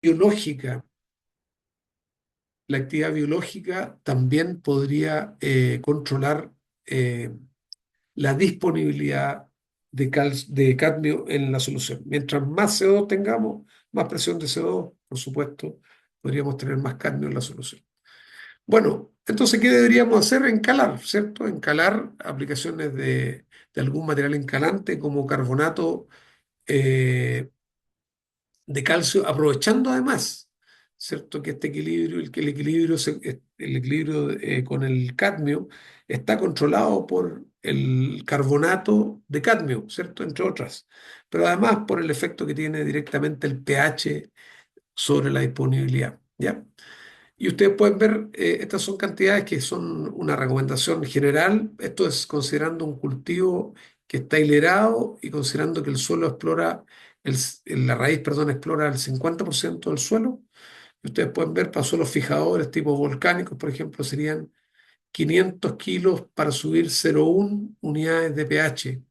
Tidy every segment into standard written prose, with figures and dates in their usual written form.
biológica, la actividad biológica también podría controlar eh, la disponibilidad de cadmio en la solución. Mientras más CO2 tengamos, más presión de CO2, por supuesto, podríamos tener más cadmio en la solución. Bueno, entonces, ¿qué deberíamos hacer? Encalar, ¿cierto? Encalar aplicaciones de algún material encalante como carbonato eh, de calcio, aprovechando además, ¿cierto? Que este equilibrio, que el equilibrio, el equilibrio con el cadmio está controlado por el carbonato de cadmio, ¿cierto? Entre otras. Pero además por el efecto que tiene directamente el pH sobre la disponibilidad, ¿ya? Y ustedes pueden ver, estas son cantidades que son una recomendación general. Esto es considerando un cultivo que está hilerado y considerando que el suelo explora, la raíz, perdón, explora el 50% del suelo. Y ustedes pueden ver para suelos fijadores tipo volcánicos, por ejemplo, serían 500 kilos para subir 0,1 unidades de pH.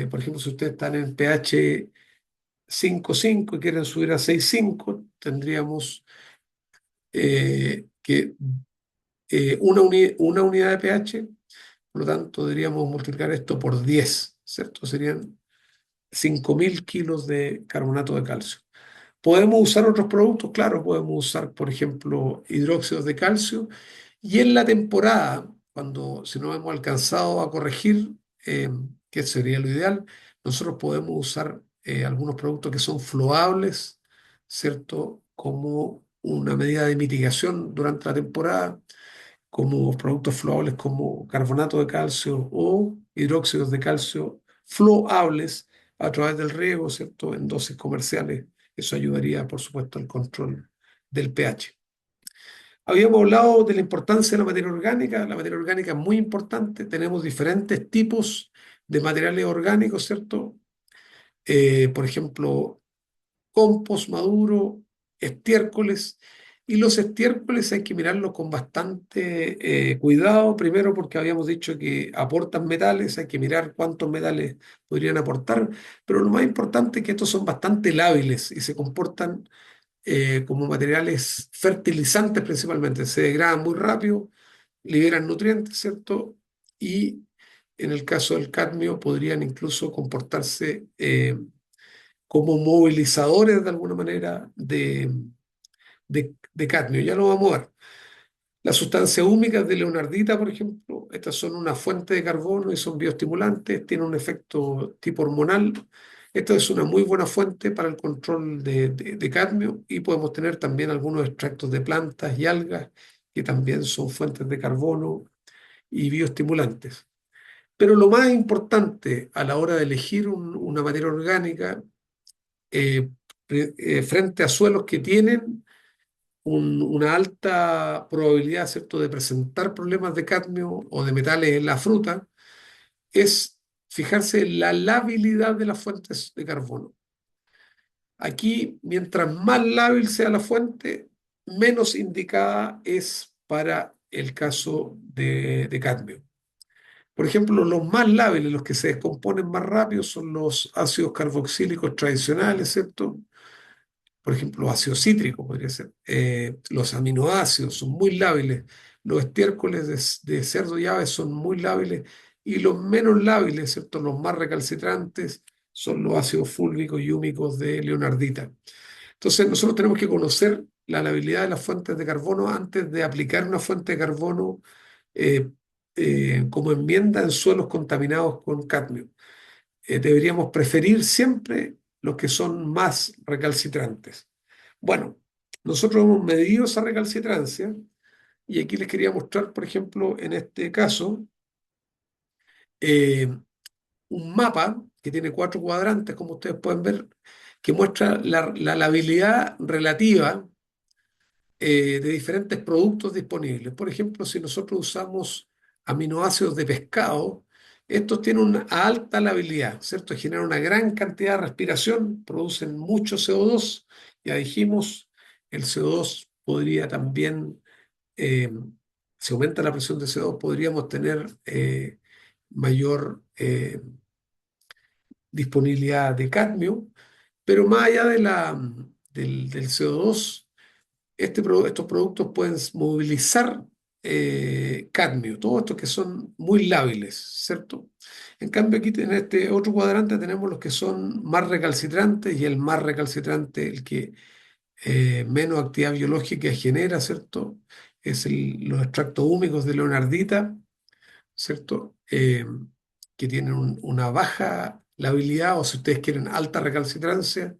Por ejemplo, si ustedes están en pH 5,5 y quieren subir a 6,5, tendríamos que una unidad de pH, por lo tanto deberíamos multiplicar esto por 10, ¿cierto? Serían 5.000 kilos de carbonato de calcio. ¿Podemos usar otros productos? Claro, podemos usar, por ejemplo, hidróxidos de calcio. Y en la temporada, cuando si no hemos alcanzado a corregir, eh, que sería lo ideal, nosotros podemos usar algunos productos que son floables, ¿cierto? Como una medida de mitigación durante la temporada, como productos floables como carbonato de calcio o hidróxidos de calcio floables a través del riego, ¿cierto? En dosis comerciales. Eso ayudaría, por supuesto, al control del pH. Habíamos hablado de la importancia de la materia orgánica. La materia orgánica es muy importante. Tenemos diferentes tipos de materiales orgánicos, ¿cierto? Por ejemplo, compost maduro, estiércoles. Y los estiércoles hay que mirarlos con bastante cuidado, primero porque habíamos dicho que aportan metales, hay que mirar cuántos metales podrían aportar, pero lo más importante es que estos son bastante lábiles y se comportan como materiales fertilizantes principalmente, se degradan muy rápido, liberan nutrientes, ¿cierto? Y en el caso del cadmio podrían incluso comportarse como movilizadores de alguna manera de cadmio. Ya lo vamos a ver. Las sustancias húmicas de leonardita, por ejemplo, estas son una fuente de carbono y son bioestimulantes, tienen un efecto tipo hormonal. Esto es una muy buena fuente para el control de cadmio y podemos tener también algunos extractos de plantas y algas que también son fuentes de carbono y bioestimulantes. Pero lo más importante a la hora de elegir una materia orgánica eh, frente a suelos que tienen una alta probabilidad, ¿cierto?, de presentar problemas de cadmio o de metales en la fruta, es fijarse en la labilidad de las fuentes de carbono. Aquí, mientras más lábil sea la fuente, menos indicada es para el caso de cadmio. Por ejemplo, los más lábiles, los que se descomponen más rápido, son los ácidos carboxílicos tradicionales, ¿cierto? Por ejemplo, ácido cítrico podría ser. Los aminoácidos son muy lábiles. Los estiércoles de cerdo y aves son muy lábiles. Y los menos lábiles, ¿cierto? Los más recalcitrantes son los ácidos fúlvicos y húmicos de leonardita. Entonces, nosotros tenemos que conocer la labilidad de las fuentes de carbono antes de aplicar una fuente de carbono eh, como enmienda en suelos contaminados con cadmio. Deberíamos preferir siempre los que son más recalcitrantes. Bueno, nosotros hemos medido esa recalcitrancia y aquí les quería mostrar, por ejemplo, en este caso, eh, un mapa que tiene 4 cuadrantes, como ustedes pueden ver, que muestra la labilidad relativa de diferentes productos disponibles. Por ejemplo, si nosotros usamos aminoácidos de pescado, estos tienen una alta labilidad, ¿cierto? Generan una gran cantidad de respiración, producen mucho CO2. Ya dijimos, el CO2 podría también, eh, si aumenta la presión de CO2, podríamos tener mayor disponibilidad de cadmio, pero más allá del CO2, estos productos pueden movilizar cadmio, todos estos que son muy lábiles, ¿cierto? En cambio, aquí en este otro cuadrante tenemos los que son más recalcitrantes y el más recalcitrante, el que menos actividad biológica genera, ¿cierto? Los extractos húmicos de leonardita, ¿cierto? Que tienen una baja labilidad o si ustedes quieren alta recalcitrancia.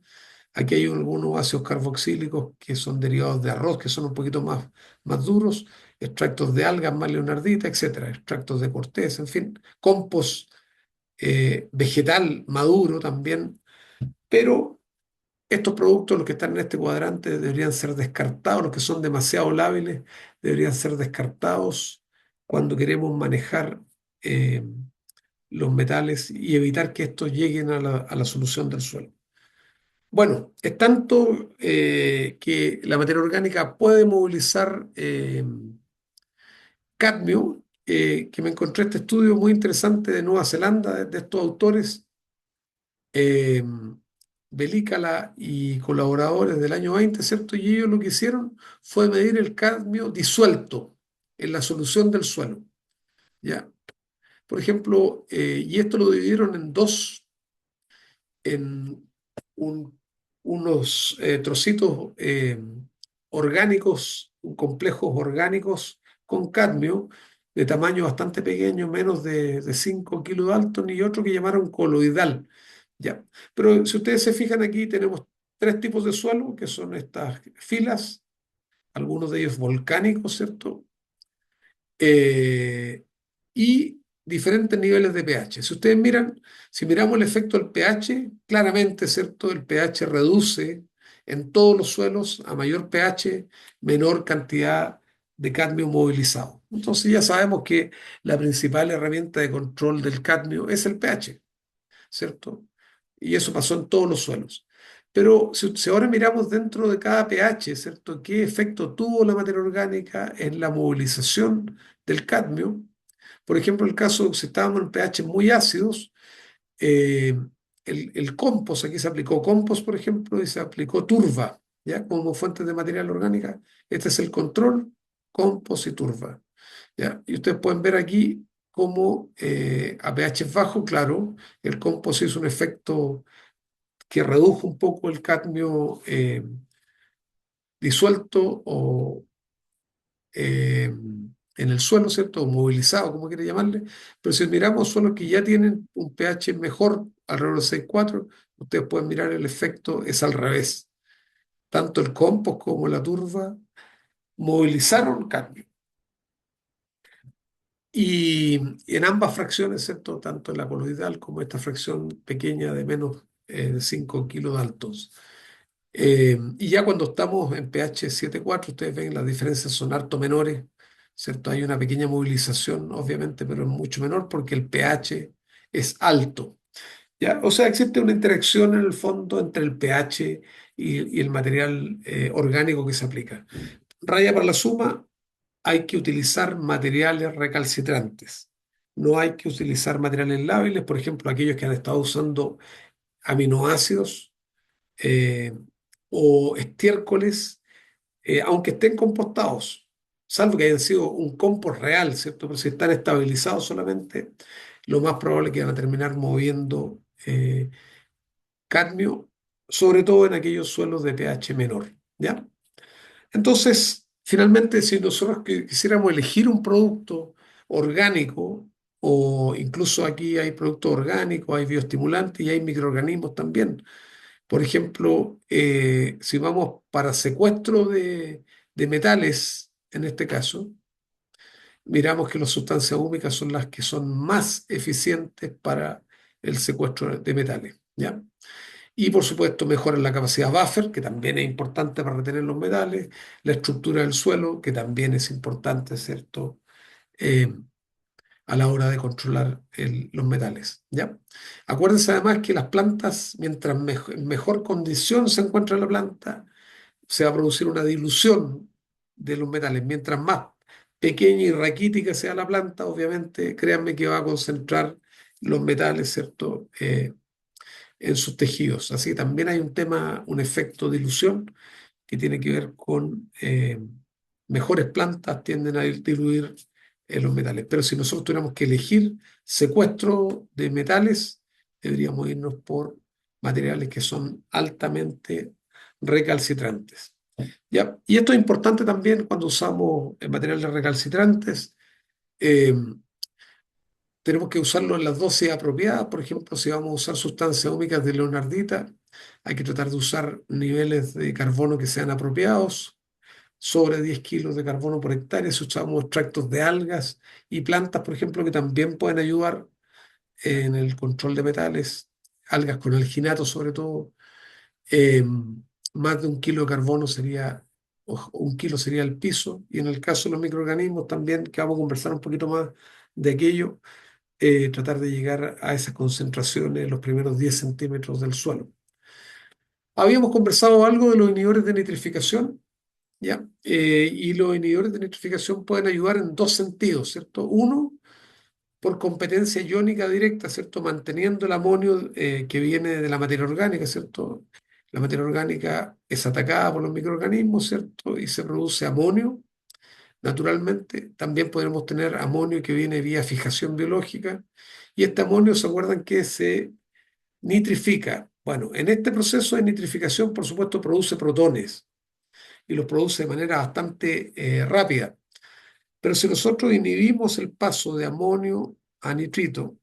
Aquí hay algunos ácidos carboxílicos que son derivados de arroz, que son un poquito más duros, extractos de algas más leonardita, etcétera, extractos de corteza, en fin, compost vegetal maduro también, pero estos productos, los que están en este cuadrante, deberían ser descartados, los que son demasiado lábiles, deberían ser descartados cuando queremos manejar eh, los metales y evitar que estos lleguen a la solución del suelo. Bueno, es tanto que la materia orgánica puede movilizar cadmio, que me encontré este estudio muy interesante de Nueva Zelanda, de estos autores, eh, Belícala y colaboradores del año 20, ¿cierto? Y ellos lo que hicieron fue medir el cadmio disuelto en la solución del suelo, ¿ya? Por ejemplo, y esto lo dividieron en un- unos trocitos orgánicos, complejos orgánicos con cadmio de tamaño bastante pequeño, menos de 5 kilos de alto, y otro que llamaron coloidal. Ya. Pero si ustedes se fijan aquí, tenemos tres tipos de suelo, que son estas filas, algunos de ellos volcánicos, ¿cierto? eh, y diferentes niveles de pH. Si ustedes miran, si miramos el efecto del pH, claramente, ¿cierto? El pH reduce en todos los suelos a mayor pH, menor cantidad de cadmio movilizado. Entonces ya sabemos que la principal herramienta de control del cadmio es el pH, ¿cierto? Y eso pasó en todos los suelos. Pero si ahora miramos dentro de cada pH, ¿cierto? ¿Qué efecto tuvo la materia orgánica en la movilización del cadmio? Por ejemplo, el caso, si estábamos en pH muy ácidos, eh, el compost, aquí se aplicó compost, por ejemplo, y se aplicó turba, ¿ya? Como fuentes de material orgánica. Este es el control, compost y turba, ¿ya? Y ustedes pueden ver aquí cómo a pH bajo, claro, el compost hizo un efecto que redujo un poco el cadmio disuelto o en el suelo, ¿cierto? O movilizado, como quiere llamarle. Pero si miramos suelos que ya tienen un pH mejor, alrededor de 6,4, ustedes pueden mirar el efecto, es al revés. Tanto el compost como la turba movilizaron cadmio. Y en ambas fracciones, ¿cierto? Tanto en la coloidal como esta fracción pequeña de menos de 5 kilodaltons. Y ya cuando estamos en pH 7,4, ustedes ven las diferencias son harto menores, ¿cierto? Hay una pequeña movilización, obviamente, pero es mucho menor porque el pH es alto, ¿ya? O sea, existe una interacción en el fondo entre el pH y el material orgánico que se aplica. Raya para la suma, hay que utilizar materiales recalcitrantes. No hay que utilizar materiales lábiles, por ejemplo, aquellos que han estado usando aminoácidos eh, o estiércoles, aunque estén compostados, salvo que hayan sido un compost real, ¿cierto? Pero si están estabilizados solamente, lo más probable es que van a terminar moviendo cadmio, sobre todo en aquellos suelos de pH menor, ¿ya? Entonces, finalmente, si nosotros quisiéramos elegir un producto orgánico, o incluso aquí hay productos orgánicos, hay bioestimulantes y hay microorganismos también. Por ejemplo, si vamos para secuestro de metales, en este caso, miramos que las sustancias húmicas son las que son más eficientes para el secuestro de metales, ¿ya? Y por supuesto mejoran la capacidad buffer, que también es importante para retener los metales, la estructura del suelo, que también es importante, ¿cierto? Eh, a la hora de controlar los metales, ¿ya? Acuérdense además que las plantas, mientras en mejor condición se encuentra la planta, se va a producir una dilución de los metales. Mientras más pequeña y raquítica sea la planta, obviamente, créanme que va a concentrar los metales, ¿cierto? en sus tejidos. Así que también hay un tema, un efecto dilución que tiene que ver con mejores plantas tienden a diluir los metales. Pero si nosotros tuviéramos que elegir secuestro de metales, deberíamos irnos por materiales que son altamente recalcitrantes. ¿Ya? Y esto es importante también cuando usamos materiales recalcitrantes. eh, Tenemos que usarlo en las dosis apropiadas. Por ejemplo, si vamos a usar sustancias húmicas de leonardita, hay que tratar de usar niveles de carbono que sean apropiados, sobre 10 kilos de carbono por hectárea. Si usamos extractos de algas y plantas, por ejemplo, que también pueden ayudar en el control de metales, algas con alginato sobre todo, eh, más de 1 kilo de carbono sería, o 1 kilo sería el piso. Y en el caso de los microorganismos también, que vamos a conversar un poquito más de aquello, tratar de llegar a esas concentraciones en los primeros 10 centímetros del suelo. Habíamos conversado algo de los inhibidores de nitrificación, ¿ya? Y los inhibidores de nitrificación pueden ayudar en dos sentidos, ¿cierto? Uno, por competencia iónica directa, ¿cierto? Manteniendo el amonio que viene de la materia orgánica, ¿cierto? La materia orgánica es atacada por los microorganismos, ¿cierto? Y se produce amonio naturalmente. También podemos tener amonio que viene vía fijación biológica. Y este amonio, ¿se acuerdan que se nitrifica? Bueno, en este proceso de nitrificación, por supuesto, produce protones y los produce de manera bastante rápida. Pero si nosotros inhibimos el paso de amonio a nitrito,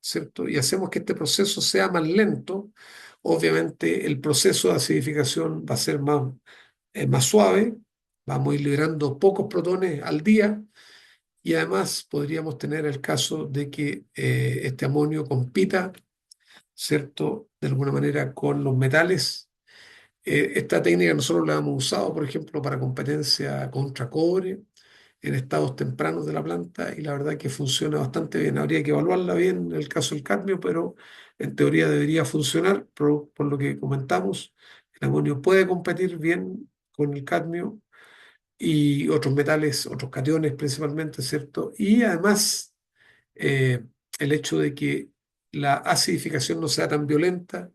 ¿cierto? Y hacemos que este proceso sea más lento, obviamente el proceso de acidificación va a ser más suave, vamos a ir liberando pocos protones al día y además podríamos tener el caso de que este amonio compita, ¿cierto? De alguna manera con los metales. Esta técnica nosotros la hemos usado, por ejemplo, para competencia contra cobre en estados tempranos de la planta y la verdad que funciona bastante bien. Habría que evaluarla bien en el caso del cadmio, pero en teoría debería funcionar por lo que comentamos. El amonio puede competir bien con el cadmio y otros metales, otros cationes principalmente, ¿cierto? Y además el hecho de que la acidificación no sea tan violenta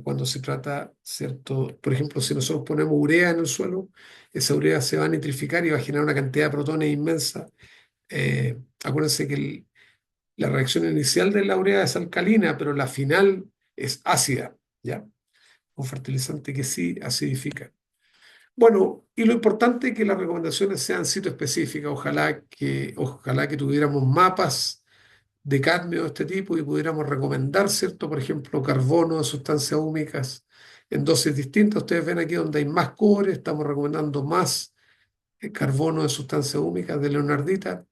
cuando se trata, ¿cierto? Por ejemplo, si nosotros ponemos urea en el suelo, esa urea se va a nitrificar y va a generar una cantidad de protones inmensa. Acuérdense que la reacción inicial de la urea es alcalina, pero la final es ácida, ¿ya? Un fertilizante que sí acidifica. Bueno, y lo importante es que las recomendaciones sean sitio-específicas. Ojalá que tuviéramos mapas de cadmio de este tipo y pudiéramos recomendar, ¿cierto? Por ejemplo, carbono de sustancias húmicas en dosis distintas. Ustedes ven aquí donde hay más cobre, estamos recomendando más carbono de sustancias húmicas de leonardita.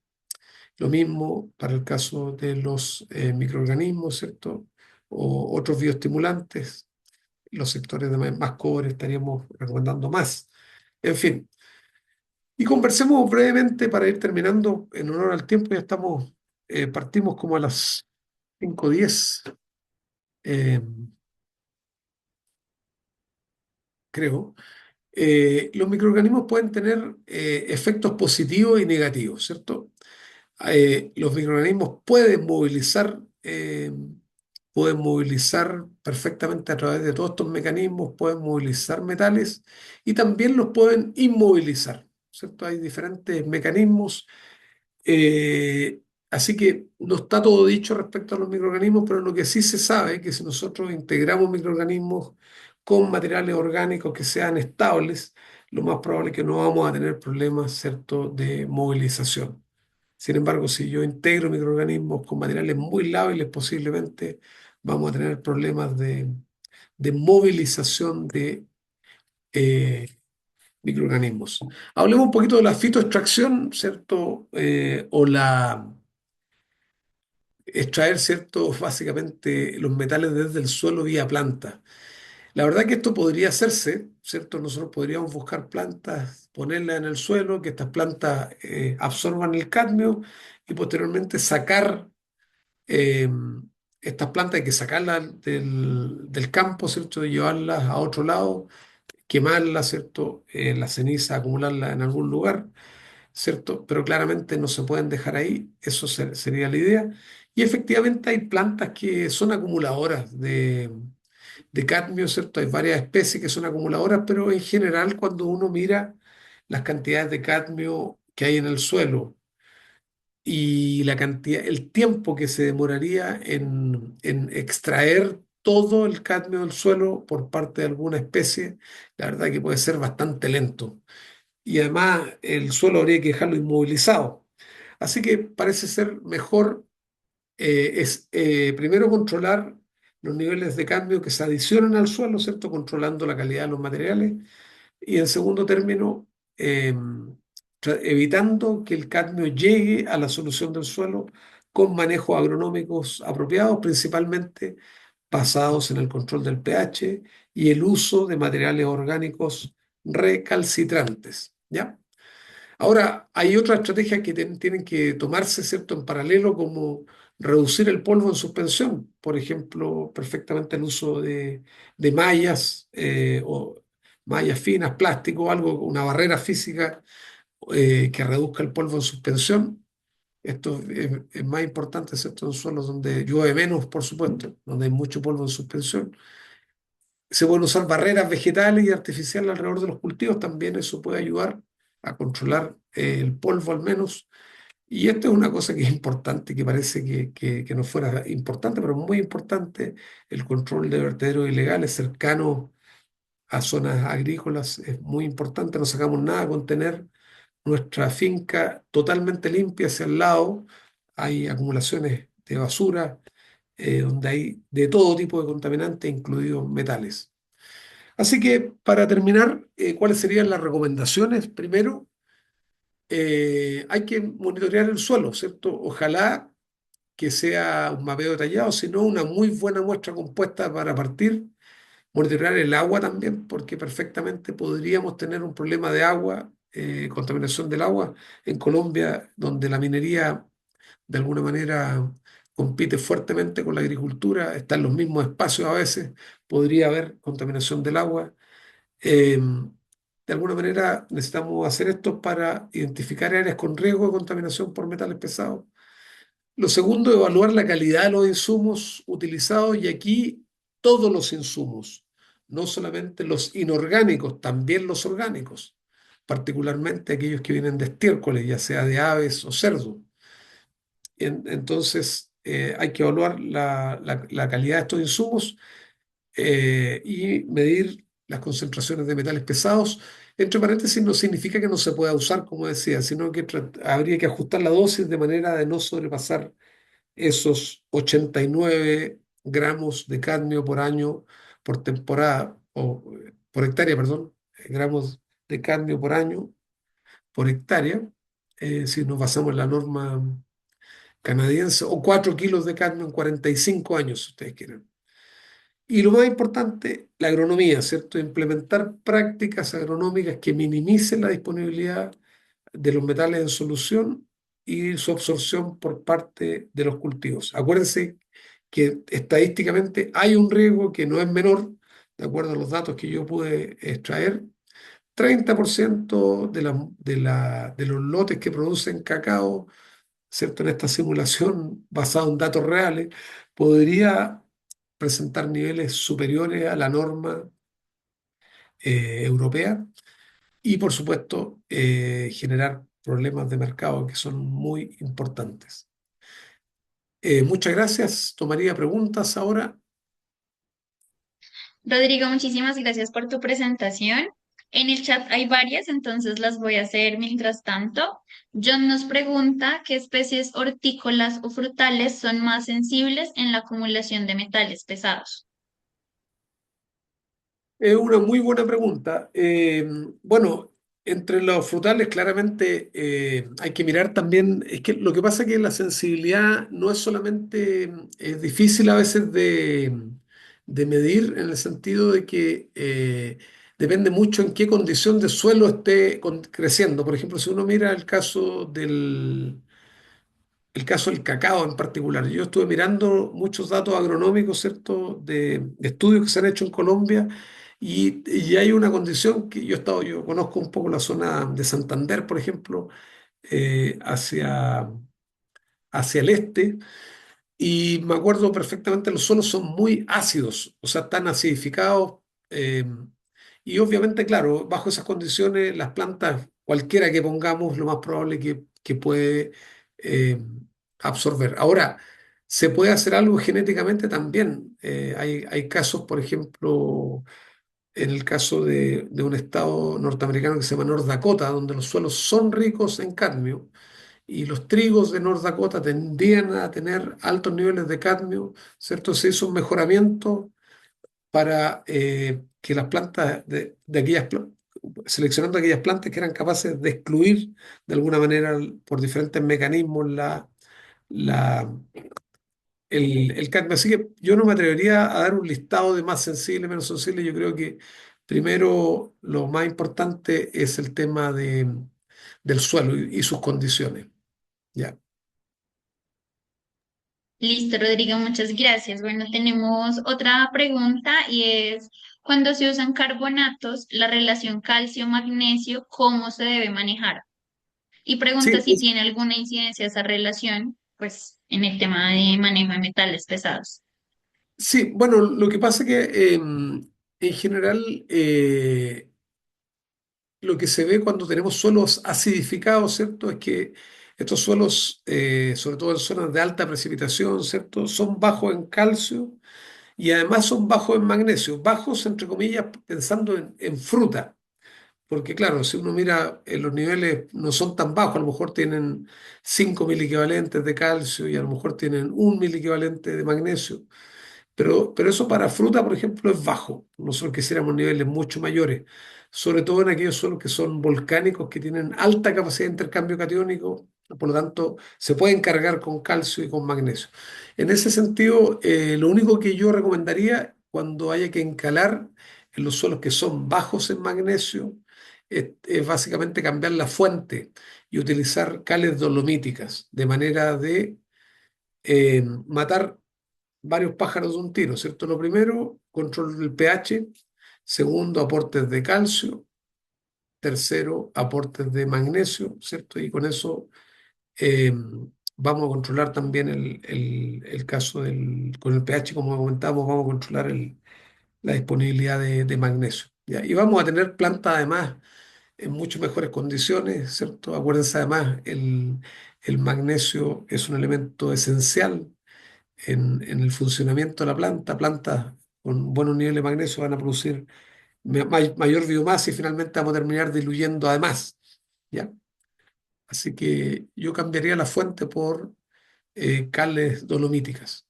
Lo mismo para el caso de los microorganismos, ¿cierto? O otros bioestimulantes. Los sectores de más cobre estaríamos recomendando más. En fin, y conversemos brevemente para ir terminando en honor al tiempo. Ya estamos, partimos como a las 5:10, eh, creo. Los microorganismos pueden tener efectos positivos y negativos, ¿cierto? Los microorganismos pueden movilizar perfectamente a través de todos estos mecanismos, pueden movilizar metales y también los pueden inmovilizar, ¿cierto? Hay diferentes mecanismos. Así que no está todo dicho respecto a los microorganismos, pero lo que sí se sabe es que si nosotros integramos microorganismos con materiales orgánicos que sean estables, lo más probable es que no vamos a tener problemas, ¿cierto?, de movilización. Sin embargo, si yo integro microorganismos con materiales muy lábiles, posiblemente vamos a tener problemas de movilización de eh, microorganismos. Hablemos un poquito de la fitoextracción, ¿cierto? O la extraer, ¿cierto? Básicamente los metales desde el suelo vía planta. La verdad que esto podría hacerse, ¿cierto? Nosotros podríamos buscar plantas, ponerlas en el suelo, que estas plantas absorban el cadmio y posteriormente sacar eh, estas plantas, hay que sacarlas del campo, ¿cierto? Y llevarlas a otro lado, quemarlas, ¿cierto? La ceniza, acumularla en algún lugar ¿cierto? Pero claramente no se pueden dejar ahí, eso sería la idea. Y efectivamente hay plantas que son acumuladoras de cadmio, ¿cierto? Hay varias especies que son acumuladoras, pero en general cuando uno mira las cantidades de cadmio que hay en el suelo y la cantidad, el tiempo que se demoraría en extraer todo el cadmio del suelo por parte de alguna especie, la verdad que puede ser bastante lento. Y además el suelo habría que dejarlo inmovilizado. Así que parece ser mejor primero controlar los niveles de cadmio que se adicionan al suelo, ¿cierto? Controlando la calidad de los materiales. Y en segundo término, eh, evitando que el cadmio llegue a la solución del suelo con manejos agronómicos apropiados, principalmente basados en el control del pH y el uso de materiales orgánicos recalcitrantes, ¿ya? Ahora, hay otras estrategias que tienen que tomarse, ¿cierto?, en paralelo, como reducir el polvo en suspensión. Por ejemplo, perfectamente el uso de mallas o mallas finas, plástico, algo, una barrera física que reduzca el polvo en suspensión. Esto es más importante, ¿cierto?, en suelos donde llueve menos, por supuesto, donde hay mucho polvo en suspensión. Se pueden usar barreras vegetales y artificiales alrededor de los cultivos, también eso puede ayudar a controlar el polvo al menos. Y esto es una cosa que es importante, que parece que no fuera importante, pero muy importante, el control de vertederos ilegales cercanos a zonas agrícolas es muy importante. No sacamos nada con tener nuestra finca totalmente limpia hacia el lado. Hay acumulaciones de basura, donde hay de todo tipo de contaminantes, incluidos metales. Así que para terminar, ¿cuáles serían las recomendaciones? Primero, hay que monitorear el suelo, ¿cierto? Ojalá que sea un mapeo detallado, sino una muy buena muestra compuesta para partir. Monitorear el agua también, porque perfectamente podríamos tener un problema de agua, contaminación del agua en Colombia, donde la minería de alguna manera compite fuertemente con la agricultura, está en los mismos espacios a veces, podría haber contaminación del agua. Eh, de alguna manera necesitamos hacer esto para identificar áreas con riesgo de contaminación por metales pesados. Lo segundo, evaluar la calidad de los insumos utilizados y aquí todos los insumos, no solamente los inorgánicos, también los orgánicos, particularmente aquellos que vienen de estiércoles, ya sea de aves o cerdos. Entonces, hay que evaluar la calidad de estos insumos y medir las concentraciones de metales pesados. Entre paréntesis, no significa que no se pueda usar, como decía, sino que habría que ajustar la dosis de manera de no sobrepasar esos 89 gramos de cadmio por año, por temporada, o por hectárea, perdón, gramos de cadmio por año, por hectárea, si nos basamos en la norma canadiense, o 4 kilos de cadmio en 45 años, si ustedes quieren. Y lo más importante, la agronomía, ¿cierto? Implementar prácticas agronómicas que minimicen la disponibilidad de los metales en solución y su absorción por parte de los cultivos. Acuérdense que estadísticamente hay un riesgo que no es menor, de acuerdo a los datos que yo pude extraer. 30% de los lotes que producen cacao, ¿cierto? En esta simulación basada en datos reales, podría presentar niveles superiores a la norma europea y, por supuesto, generar problemas de mercado que son muy importantes. Muchas gracias. Tomaría preguntas ahora. Rodrigo, muchísimas gracias por tu presentación. En el chat hay varias, entonces las voy a hacer mientras tanto. John nos pregunta qué especies hortícolas o frutales son más sensibles en la acumulación de metales pesados. Es una muy buena pregunta. Bueno, entre los frutales claramente hay que mirar también, es que lo que pasa es que la sensibilidad no es solamente, es difícil a veces de medir en el sentido de que depende mucho en qué condición de suelo esté creciendo. Por ejemplo, si uno mira el caso del cacao en particular. Yo estuve mirando muchos datos agronómicos, ¿cierto?, de estudios que se han hecho en Colombia y hay una condición que yo conozco un poco la zona de Santander, por ejemplo, hacia, hacia el este. Y me acuerdo perfectamente, los suelos son muy ácidos, o sea, están acidificados. eh, y obviamente, claro, bajo esas condiciones, las plantas, cualquiera que pongamos, lo más probable que puede eh, absorber. Ahora, se puede hacer algo genéticamente también. Hay casos, por ejemplo, en el caso de un estado norteamericano que se llama North Dakota, donde los suelos son ricos en cadmio y los trigos de North Dakota tendían a tener altos niveles de cadmio, ¿cierto? Se hizo un mejoramiento para que las plantas seleccionando aquellas plantas que eran capaces de excluir de alguna manera por diferentes mecanismos la, el cadmio. Así que yo no me atrevería a dar un listado de más sensible, menos sensible. Yo creo que primero lo más importante es el tema del suelo y sus condiciones. ¿Ya? Listo, Rodrigo, muchas gracias. Bueno, tenemos otra pregunta y es, cuando se usan carbonatos, la relación calcio-magnesio, ¿cómo se debe manejar? Y pregunta Sí, si tiene alguna incidencia esa relación, pues, en el tema de manejo de metales pesados. sí, bueno, lo que pasa es que en general lo que se ve cuando tenemos suelos acidificados, ¿cierto? Es que estos suelos, sobre todo en zonas de alta precipitación, ¿cierto? Son bajos en calcio y además son bajos en magnesio, bajos entre comillas pensando en fruta. Porque claro, si uno mira, los niveles no son tan bajos, a lo mejor tienen 5 equivalentes de calcio y a lo mejor tienen 1 equivalente de magnesio. Pero eso para fruta, por ejemplo, es bajo. Nosotros quisiéramos niveles mucho mayores, sobre todo en aquellos suelos que son volcánicos, que tienen alta capacidad de intercambio catiónico, por lo tanto, se pueden cargar con calcio y con magnesio. En ese sentido, lo único que yo recomendaría cuando haya que encalar en los suelos que son bajos en magnesio es básicamente cambiar la fuente y utilizar cales dolomíticas, de manera de matar varios pájaros de un tiro, ¿cierto? Lo primero, control del pH. Segundo, aportes de calcio. Tercero, aportes de magnesio, ¿cierto? Y con eso eh, vamos a controlar también el caso con el pH, como comentábamos, vamos a controlar la disponibilidad de magnesio. ¿Ya? Y vamos a tener plantas además en mucho mejores condiciones, ¿cierto? Acuérdense además, el magnesio es un elemento esencial en el funcionamiento de la planta. Plantas con buenos niveles de magnesio van a producir mayor biomasa y finalmente vamos a terminar diluyendo además, ¿ya? Así que yo cambiaría la fuente por cales dolomíticas.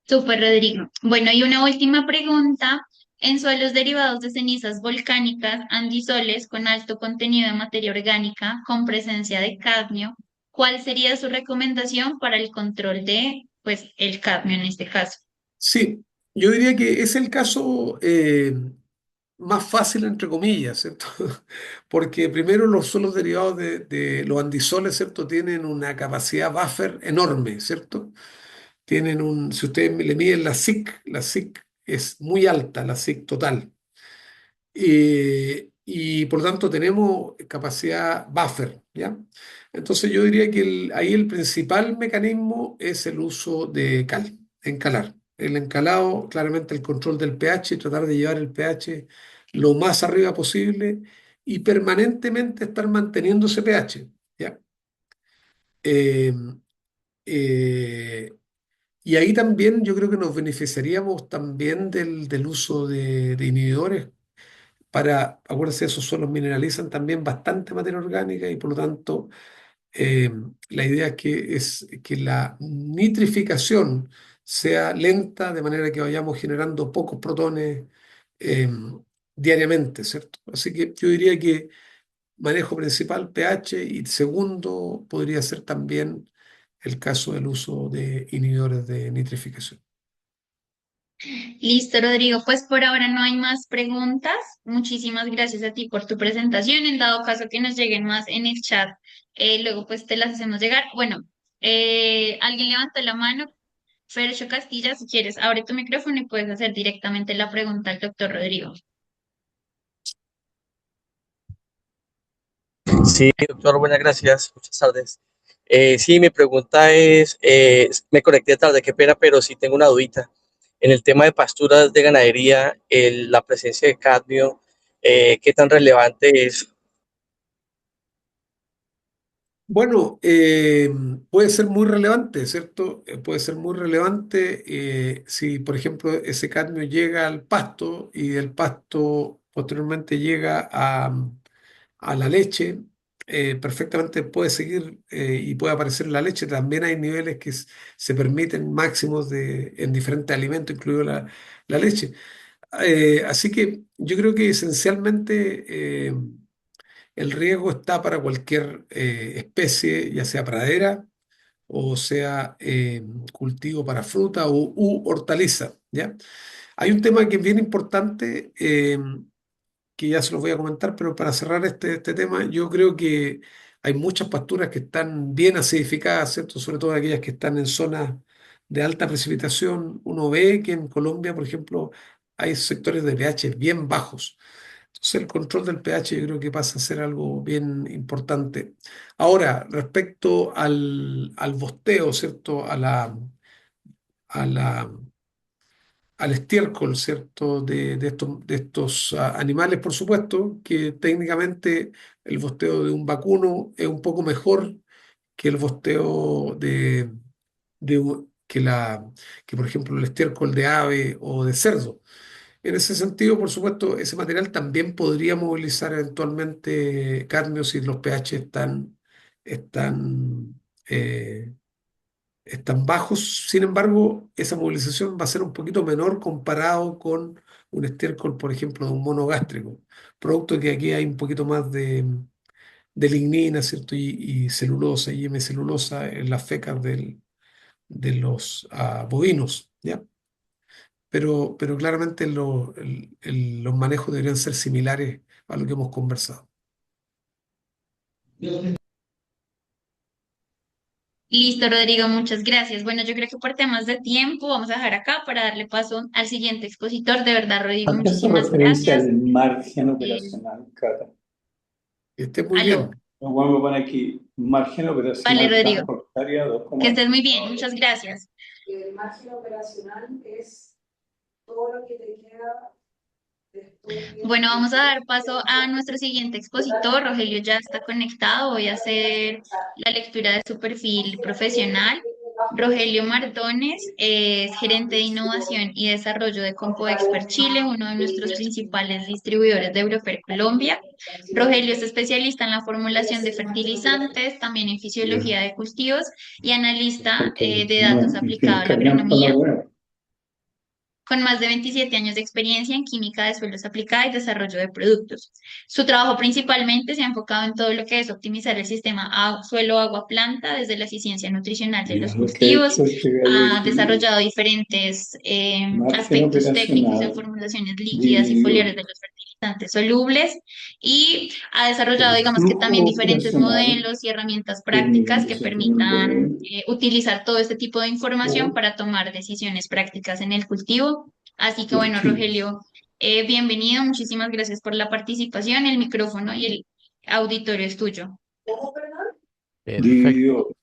Súper, Rodrigo. Bueno, y una última pregunta. En suelos derivados de cenizas volcánicas, andisoles con alto contenido de materia orgánica con presencia de cadmio, ¿cuál sería su recomendación para el control de, pues, el cadmio en este caso? Sí, yo diría que es el caso más fácil, entre comillas, ¿cierto? Porque primero los suelos derivados de los andisoles, ¿cierto? Tienen una capacidad buffer enorme, ¿cierto? Si ustedes le miden la SIC es muy alta, la SIC total. Y por lo tanto tenemos capacidad buffer, ¿ya? Entonces yo diría que ahí el principal mecanismo es el uso de encalar. El encalado, claramente el control del pH, tratar de llevar el pH lo más arriba posible y permanentemente estar manteniendo ese pH, ¿ya? Eh, eh, y ahí también yo creo que nos beneficiaríamos también del uso de inhibidores acuérdense, esos suelos mineralizan también bastante materia orgánica y por lo tanto eh, la idea es que la nitrificación sea lenta de manera que vayamos generando pocos protones eh, diariamente, ¿cierto? Así que yo diría que manejo principal pH y segundo podría ser también el caso del uso de inhibidores de nitrificación. Listo, Rodrigo. Pues por ahora no hay más preguntas. Muchísimas gracias a ti por tu presentación. En dado caso que nos lleguen más en el chat, luego pues te las hacemos llegar. Bueno, alguien levantó la mano. Fercho Castilla, si quieres, abre tu micrófono y puedes hacer directamente la pregunta al doctor Rodrigo. Sí, doctor, buenas gracias. Muchas tardes. Sí, mi pregunta es, me conecté tarde, qué pena, pero sí tengo una dudita. En el tema de pasturas de ganadería, la presencia de cadmio, ¿qué tan relevante es? Bueno, puede ser muy relevante, ¿cierto? Puede ser muy relevante si, por ejemplo, ese cadmio llega al pasto y el pasto posteriormente llega a la leche, perfectamente puede seguir y puede aparecer en la leche. También hay niveles que se permiten máximos en diferentes alimentos, incluido la leche. Así que yo creo que esencialmente el riesgo está para cualquier especie, ya sea pradera o sea cultivo para fruta u hortaliza, ¿ya? Hay un tema que es bien importante, que ya se los voy a comentar, pero para cerrar este tema, yo creo que hay muchas pasturas que están bien acidificadas, ¿cierto? Sobre todo aquellas que están en zonas de alta precipitación. Uno ve que en Colombia, por ejemplo, hay sectores de pH bien bajos. Entonces, el control del pH yo creo que pasa a ser algo bien importante. Ahora, respecto al bosteo, ¿cierto? A la, al estiércol, ¿cierto? De estos animales, por supuesto, que técnicamente el bosteo de un vacuno es un poco mejor que el bosteo que, por ejemplo, el estiércol de ave o de cerdo. En ese sentido, por supuesto, ese material también podría movilizar eventualmente cadmio si los pH están, eh, están bajos. Sin embargo, esa movilización va a ser un poquito menor comparado con un estiércol, por ejemplo, de un mono gástrico, producto que aquí hay un poquito más de lignina, ¿cierto? Y celulosa y hemicelulosa en las fecas de los bovinos, ¿ya? Pero claramente los manejos deberían ser similares a lo que hemos conversado. Listo, Rodrigo, muchas gracias. Bueno, yo creo que por temas de tiempo vamos a dejar acá para darle paso al siguiente expositor. De verdad, Rodrigo, ¿A qué hace muchísimas referencia gracias. al margen Eh, operacional, Cata? Que esté muy aló, bien. Lo vuelvo a poner aquí, margen vale, operacional Rodrigo, campo hectárea que estés 2,8. muy bien, muchas gracias. El margen operacional es todo lo que te queda después Bueno, vamos a de dar paso a nuestro siguiente expositor. Rogelio ya está conectado. Voy a hacer la lectura de su perfil profesional. Rogelio Mardones es gerente de innovación y desarrollo de Compo Expert Chile, uno de nuestros principales distribuidores de Eurofer Colombia. Rogelio es especialista en la formulación de fertilizantes, también en fisiología de cultivos y analista de datos Y aplicado tienes a la que hablar para la agronomía web. con más de 27 años de experiencia en química de suelos aplicada y desarrollo de productos. Su trabajo principalmente se ha enfocado en todo lo que es optimizar el sistema suelo-agua-planta desde la eficiencia nutricional de los Ya, lo que he cultivos. hecho este gallo Ha aquí, desarrollado diferentes margen aspectos técnicos en operacional formulaciones líquidas y foliares dividido de los fertilizantes solubles y ha desarrollado, el digamos que también flujo diferentes operacional modelos y herramientas del prácticas millón que doscientos mil permitan dólares utilizar todo este tipo de información por, para tomar decisiones prácticas en el cultivo. Así que por bueno, kilos. Rogelio, bienvenido, muchísimas gracias por la participación. El micrófono y el auditorio es tuyo. Perfecto, Dividido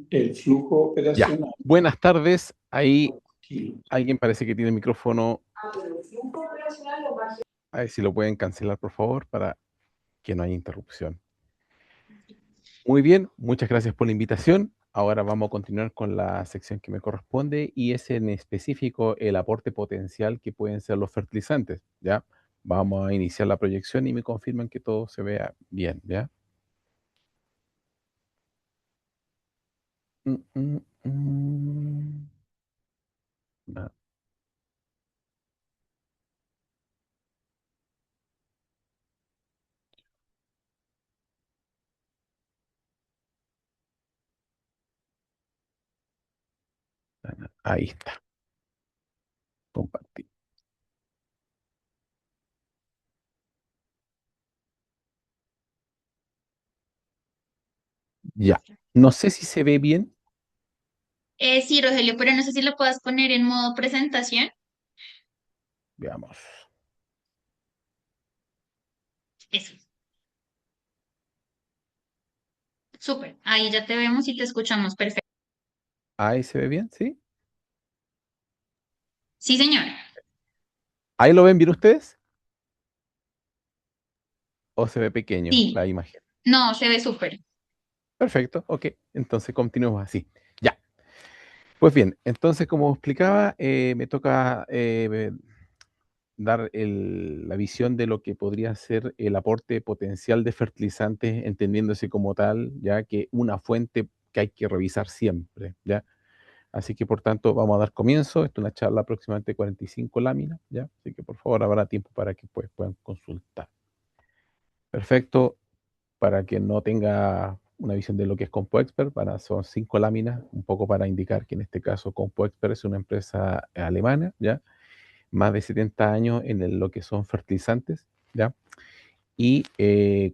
el flujo ya. operacional Buenas tardes. Ahí por kilos. alguien parece que tiene el micrófono. pero el flujo operacional lo margen. A ver si lo pueden cancelar, por favor, para que no haya interrupción. Muy bien, muchas gracias por la invitación. Ahora vamos a continuar con la sección que me corresponde y es en específico el aporte potencial que pueden ser los fertilizantes, ¿ya? Vamos a iniciar la proyección y me confirman que todo se vea bien, ¿ya? Mm, mm, mm. Ah, ahí está, compartir. Ya. No sé si se ve bien. Sí, Rogelio, pero no sé si lo puedas poner en modo presentación. Veamos. Eso. Súper, ahí ya te vemos y te escuchamos perfecto. Ahí se ve bien, ¿sí? Sí, señor. ¿Ahí lo ven bien ustedes? ¿O se ve pequeño la Sí, imagen? no, se ve súper. Perfecto, ok. Entonces continuemos así. Ya. Pues bien, entonces como explicaba, me toca dar la visión de lo que podría ser el aporte potencial de fertilizantes, entendiéndose como tal, ya que una fuente que hay que revisar siempre, ¿ya? Así que por tanto vamos a dar comienzo. Esto es una charla aproximadamente 45 láminas, ¿ya? Así que por favor habrá tiempo para que pues, puedan consultar. Perfecto. Para que no tenga una visión de lo que es CompoExpert, son 5 láminas, un poco para indicar que en este caso CompoExpert es una empresa alemana, ¿ya? Más de 70 años en lo que son fertilizantes, ¿ya? Y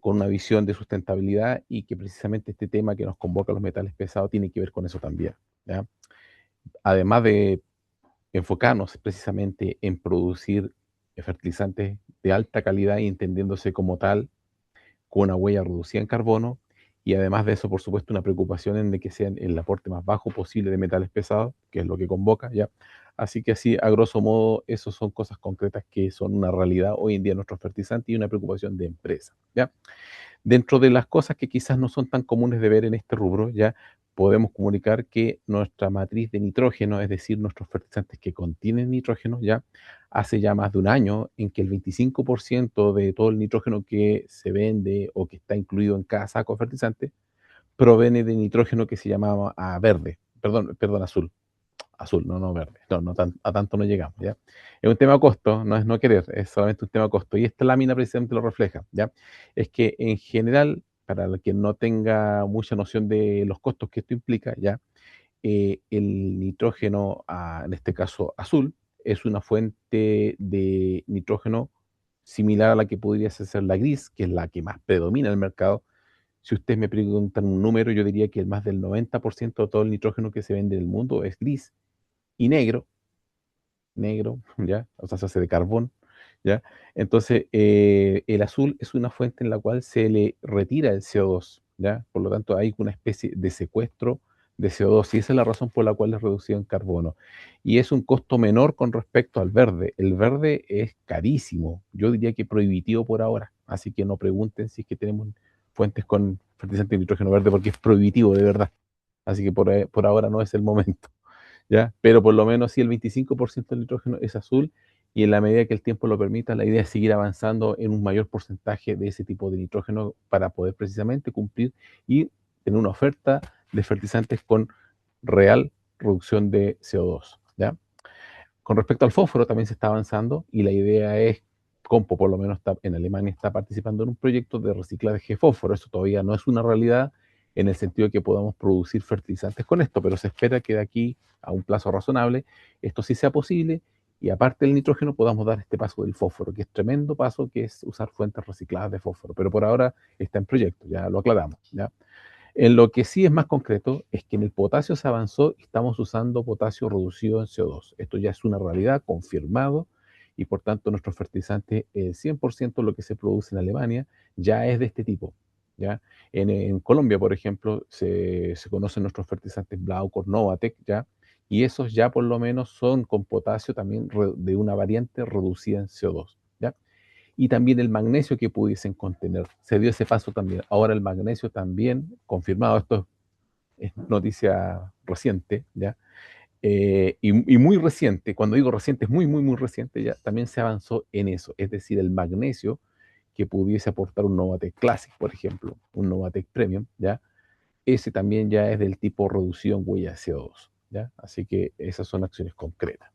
con una visión de sustentabilidad y que precisamente este tema que nos convoca a los metales pesados tiene que ver con eso también, ¿ya? Además de enfocarnos precisamente en producir fertilizantes de alta calidad y entendiéndose como tal, con una huella reducida en carbono, y además de eso, por supuesto, una preocupación en de que sean el aporte más bajo posible de metales pesados, que es lo que convoca, ¿ya? Así que así, a grosso modo, esas son cosas concretas que son una realidad hoy en día en nuestros fertilizantes y una preocupación de empresa, ¿ya? Dentro de las cosas que quizás no son tan comunes de ver en este rubro, ya podemos comunicar que nuestra matriz de nitrógeno, es decir, nuestros fertilizantes que contienen nitrógeno, ya hace ya más de un año en que el 25% de todo el nitrógeno que se vende o que está incluido en cada saco de fertilizante proviene de nitrógeno que se llamaba verde, perdón, azul. Azul, no verde. A tanto no llegamos, ¿ya? Es un tema de costo, no es no querer, es solamente un tema de costo. Y esta lámina precisamente lo refleja, ¿ya? Es que en general, para el que no tenga mucha noción de los costos que esto implica, ¿ya? El nitrógeno, en este caso azul, es una fuente de nitrógeno similar a la que podría ser la gris, que es la que más predomina en el mercado. Si ustedes me preguntan un número, yo diría que más del 90% de todo el nitrógeno que se vende en el mundo es gris y negro, ¿ya? O sea, se hace de carbón, ¿ya? Entonces, el azul es una fuente en la cual se le retira el CO2, ¿ya? Por lo tanto, hay una especie de secuestro de CO2 y esa es la razón por la cual es reducido en carbono. Y es un costo menor con respecto al verde. El verde es carísimo, yo diría que prohibitivo por ahora, así que no pregunten si es que tenemos fuentes con fertilizante de nitrógeno verde porque es prohibitivo de verdad. Así que por ahora no es el momento. ¿Ya? Pero por lo menos sí el 25% del nitrógeno es azul y en la medida que el tiempo lo permita, la idea es seguir avanzando en un mayor porcentaje de ese tipo de nitrógeno para poder precisamente cumplir y tener una oferta de fertilizantes con real reducción de CO2, ¿ya? Con respecto al fósforo también se está avanzando y la idea es, Compo por lo menos en Alemania está participando en un proyecto de reciclaje de fósforo. Eso todavía no es una realidad en el sentido de que podamos producir fertilizantes con esto, pero se espera que de aquí a un plazo razonable esto sí sea posible y aparte del nitrógeno podamos dar este paso del fósforo, que es tremendo paso, que es usar fuentes recicladas de fósforo, pero por ahora está en proyecto, ya lo aclaramos, ¿ya? En lo que sí es más concreto es que en el potasio se avanzó y estamos usando potasio reducido en CO2. Esto ya es una realidad confirmado y por tanto nuestros fertilizantes, el 100% de lo que se produce en Alemania ya es de este tipo, ¿ya? En Colombia, por ejemplo, se conocen nuestros fertilizantes Blaucor, Novatec, ¿ya? Y esos ya por lo menos son con potasio también de una variante reducida en CO2, ¿ya? Y también el magnesio que pudiesen contener. Se dio ese paso también. Ahora el magnesio también, confirmado, esto es noticia reciente, ¿ya? Y muy reciente, cuando digo reciente, es muy reciente, ya también se avanzó en eso, es decir, el magnesio que pudiese aportar un Novatec Classic, por ejemplo, un Novatec Premium, ¿ya? Ese también ya es del tipo reducción huella de CO2, ¿ya? Así que esas son acciones concretas.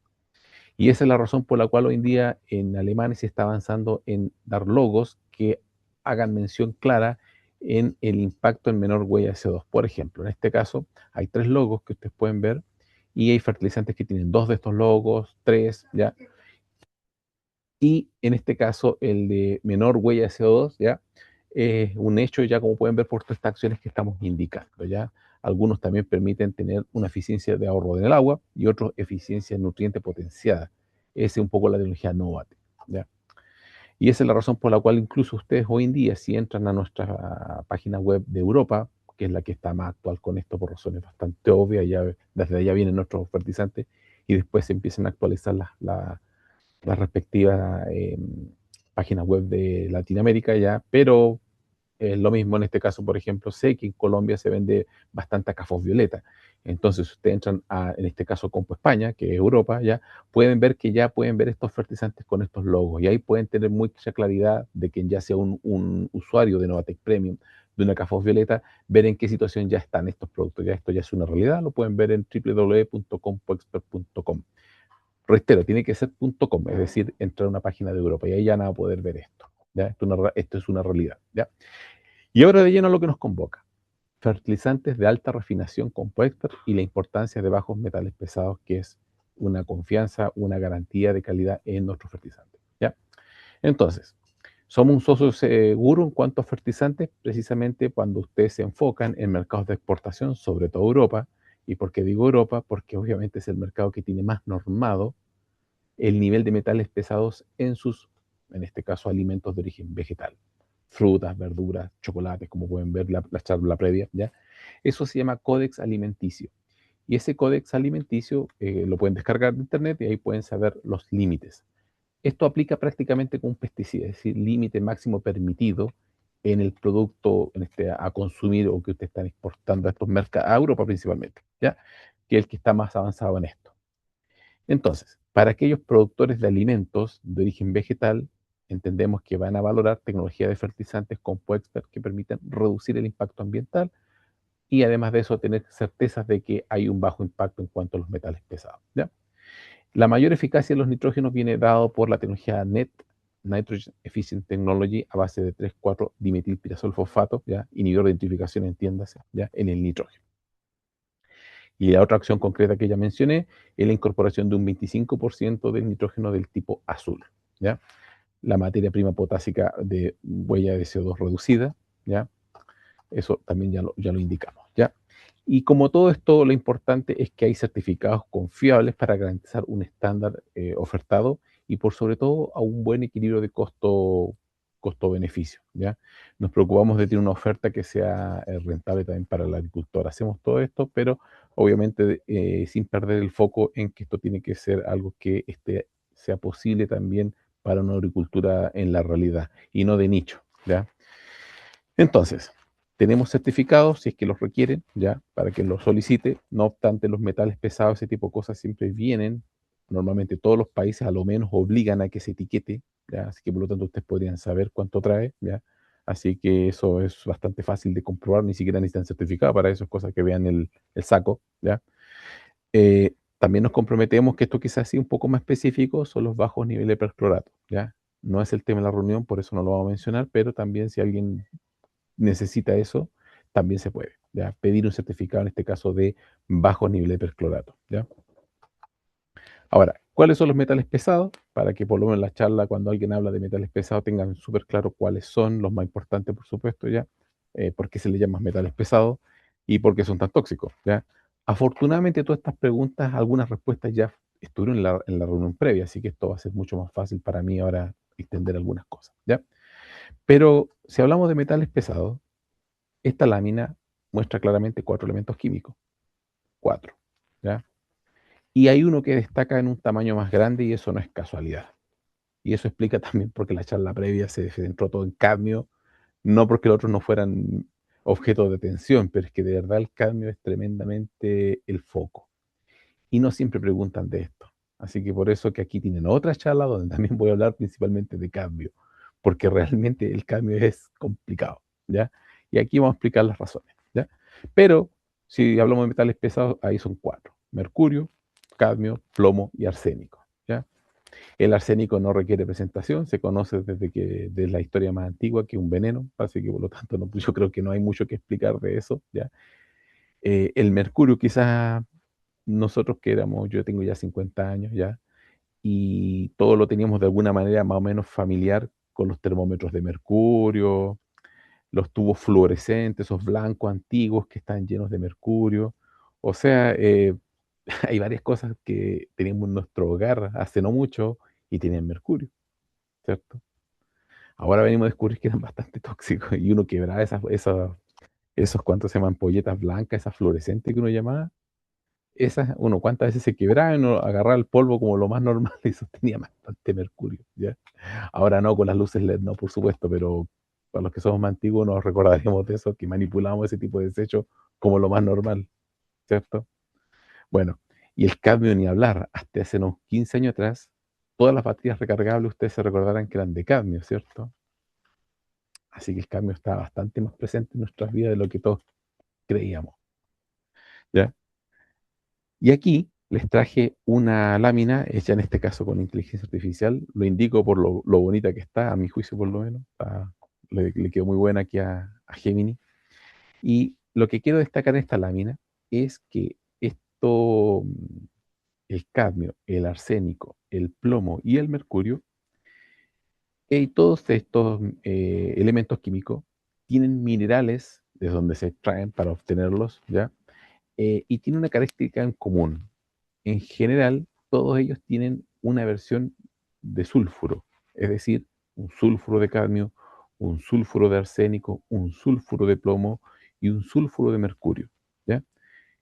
Y esa es la razón por la cual hoy en día en Alemania se está avanzando en dar logos que hagan mención clara en el impacto en menor huella de CO2. Por ejemplo, en este caso hay 3 logos que ustedes pueden ver y hay fertilizantes que tienen 2 de estos logos, 3, ¿ya? Y en este caso el de menor huella de CO2, ¿ya? Es un hecho ya como pueden ver por todas estas acciones que estamos indicando, ¿ya? Algunos también permiten tener una eficiencia de ahorro en el agua y otros eficiencia en nutriente potenciada. Esa es un poco la tecnología Novate, ¿ya? Y esa es la razón por la cual incluso ustedes hoy en día, si entran a nuestra página web de Europa, que es la que está más actual con esto por razones bastante obvias. Ya, desde allá vienen nuestros fertilizantes y después se empiezan a actualizar las respectivas páginas web de Latinoamérica ya, pero lo mismo en este caso, por ejemplo, sé que en Colombia se vende bastante Acafos Violeta. Entonces, si ustedes entran a, en este caso, Compo España, que es Europa, ya pueden ver que ya pueden ver estos fertilizantes con estos logos. Y ahí pueden tener mucha claridad de que ya sea un usuario de Novatec Premium, de una Acafos Violeta, ver en qué situación ya están estos productos. Ya esto ya es una realidad, lo pueden ver en www.compoexpert.com. Reitero, tiene que ser .com, es decir, entrar a una página de Europa y ahí ya van a poder ver esto. ¿Ya? Esto es una realidad. ¿Ya? Y ahora de lleno a lo que nos convoca. Fertilizantes de alta refinación Compoexpert y la importancia de bajos metales pesados, que es una confianza, una garantía de calidad en nuestros fertilizantes. ¿Ya? Entonces, somos un socio seguro en cuanto a fertilizantes, precisamente cuando ustedes se enfocan en mercados de exportación, sobre todo Europa. ¿Y por qué digo Europa? Porque obviamente es el mercado que tiene más normado el nivel de metales pesados en sus, en este caso, alimentos de origen vegetal. Frutas, verduras, chocolates, como pueden ver la charla previa, ¿ya? Eso se llama códex alimenticio. Y ese códex alimenticio lo pueden descargar de internet y ahí pueden saber los límites. Esto aplica prácticamente con un pesticida, es decir, límite máximo permitido en el producto a consumir o que ustedes están exportando a estos mercados, a Europa principalmente, ¿ya? Que es el que está más avanzado en esto. Entonces, para aquellos productores de alimentos de origen vegetal, entendemos que van a valorar tecnología de fertilizantes CompoExpert que permitan reducir el impacto ambiental y además de eso tener certezas de que hay un bajo impacto en cuanto a los metales pesados. ¿Ya? La mayor eficacia de los nitrógenos viene dado por la tecnología NET, Nitrogen Efficient Technology, a base de 3,4-dimetilpirazool-fosfato, ¿ya? Inhibidor de nitrificación, entiéndase, ¿ya? En el nitrógeno. Y la otra acción concreta que ya mencioné es la incorporación de un 25% del nitrógeno del tipo azul, ¿ya? La materia prima potásica de huella de CO2 reducida, ¿ya? Eso también ya lo indicamos, ¿ya? Y como todo esto, lo importante es que hay certificados confiables para garantizar un estándar ofertado y por sobre todo a un buen equilibrio de costo-beneficio, ¿ya? Nos preocupamos de tener una oferta que sea rentable también para el agricultor. Hacemos todo esto, pero obviamente sin perder el foco en que esto tiene que ser algo que sea posible también para una agricultura en la realidad y no de nicho, ¿ya? Entonces, tenemos certificados, si es que los requieren, ya, para que los solicite. No obstante, los metales pesados, ese tipo de cosas siempre vienen. Normalmente todos los países a lo menos obligan a que se etiquete, ya. Así que por lo tanto ustedes podrían saber cuánto trae, ya. Así que eso es bastante fácil de comprobar, ni siquiera necesitan certificado para eso, es cosa que vean el saco, ya. También nos comprometemos que esto quizás sea un poco más específico, son los bajos niveles de perclorato, ya. No es el tema de la reunión, por eso no lo vamos a mencionar, pero también si alguien necesita eso, también se puede, ¿ya? Pedir un certificado, en este caso, de bajo nivel de perclorato, ¿ya? Ahora, ¿cuáles son los metales pesados? Para que por lo menos en la charla, cuando alguien habla de metales pesados, tengan súper claro cuáles son los más importantes, por supuesto, ¿ya? Por qué se les llama metales pesados y por qué son tan tóxicos, ¿ya? Afortunadamente, todas estas preguntas, algunas respuestas ya estuvieron en la reunión previa, así que esto va a ser mucho más fácil para mí ahora extender algunas cosas, ¿ya? Pero si hablamos de metales pesados, esta lámina muestra claramente 4 elementos químicos, 4, ¿ya? Y hay uno que destaca en un tamaño más grande y eso no es casualidad. Y eso explica también por qué la charla previa se centró todo en cadmio, no porque los otros no fueran objeto de atención, pero es que de verdad el cadmio es tremendamente el foco. Y no siempre preguntan de esto. Así que por eso que aquí tienen otra charla donde también voy a hablar principalmente de cadmio, porque realmente el cadmio es complicado, ¿ya? Y aquí vamos a explicar las razones, ¿ya? Pero si hablamos de metales pesados, ahí son 4: mercurio, cadmio, plomo y arsénico, ¿ya? El arsénico no requiere presentación, se conoce desde la historia más antigua que es un veneno, así que por lo tanto yo creo que no hay mucho que explicar de eso, ¿ya? El mercurio quizás nosotros que éramos, yo tengo ya 50 años ya, y todo lo teníamos de alguna manera más o menos familiar con los termómetros de mercurio, los tubos fluorescentes, esos blancos antiguos que están llenos de mercurio. O sea, hay varias cosas que teníamos en nuestro hogar hace no mucho y tenían mercurio, ¿cierto? Ahora venimos a descubrir que eran bastante tóxicos y uno quebraba esos cuantos se llaman polletas blancas, esas fluorescentes que uno llamaba, esas, uno cuántas veces se quebraba y uno agarraba el polvo como lo más normal y sostenía bastante mercurio, ¿ya? Ahora no, con las luces LED no, por supuesto, pero para los que somos más antiguos nos recordaremos de eso, que manipulamos ese tipo de desechos como lo más normal, ¿cierto? Bueno, y el cadmio ni hablar, hasta hace unos 15 años atrás, todas las baterías recargables ustedes se recordarán que eran de cadmio, ¿cierto? Así que el cadmio está bastante más presente en nuestras vidas de lo que todos creíamos, ¿ya? Y aquí les traje una lámina hecha en este caso con inteligencia artificial. Lo indico por lo bonita que está, a mi juicio por lo menos. Le quedó muy buena aquí a Gemini. Y lo que quiero destacar en esta lámina es que esto, el cadmio, el arsénico, el plomo y el mercurio, y todos estos elementos químicos tienen minerales de donde se extraen para obtenerlos, ¿ya? Y tienen una característica en común. En general, todos ellos tienen una versión de sulfuro, es decir, un sulfuro de cadmio, un sulfuro de arsénico, un sulfuro de plomo y un sulfuro de mercurio, ¿ya?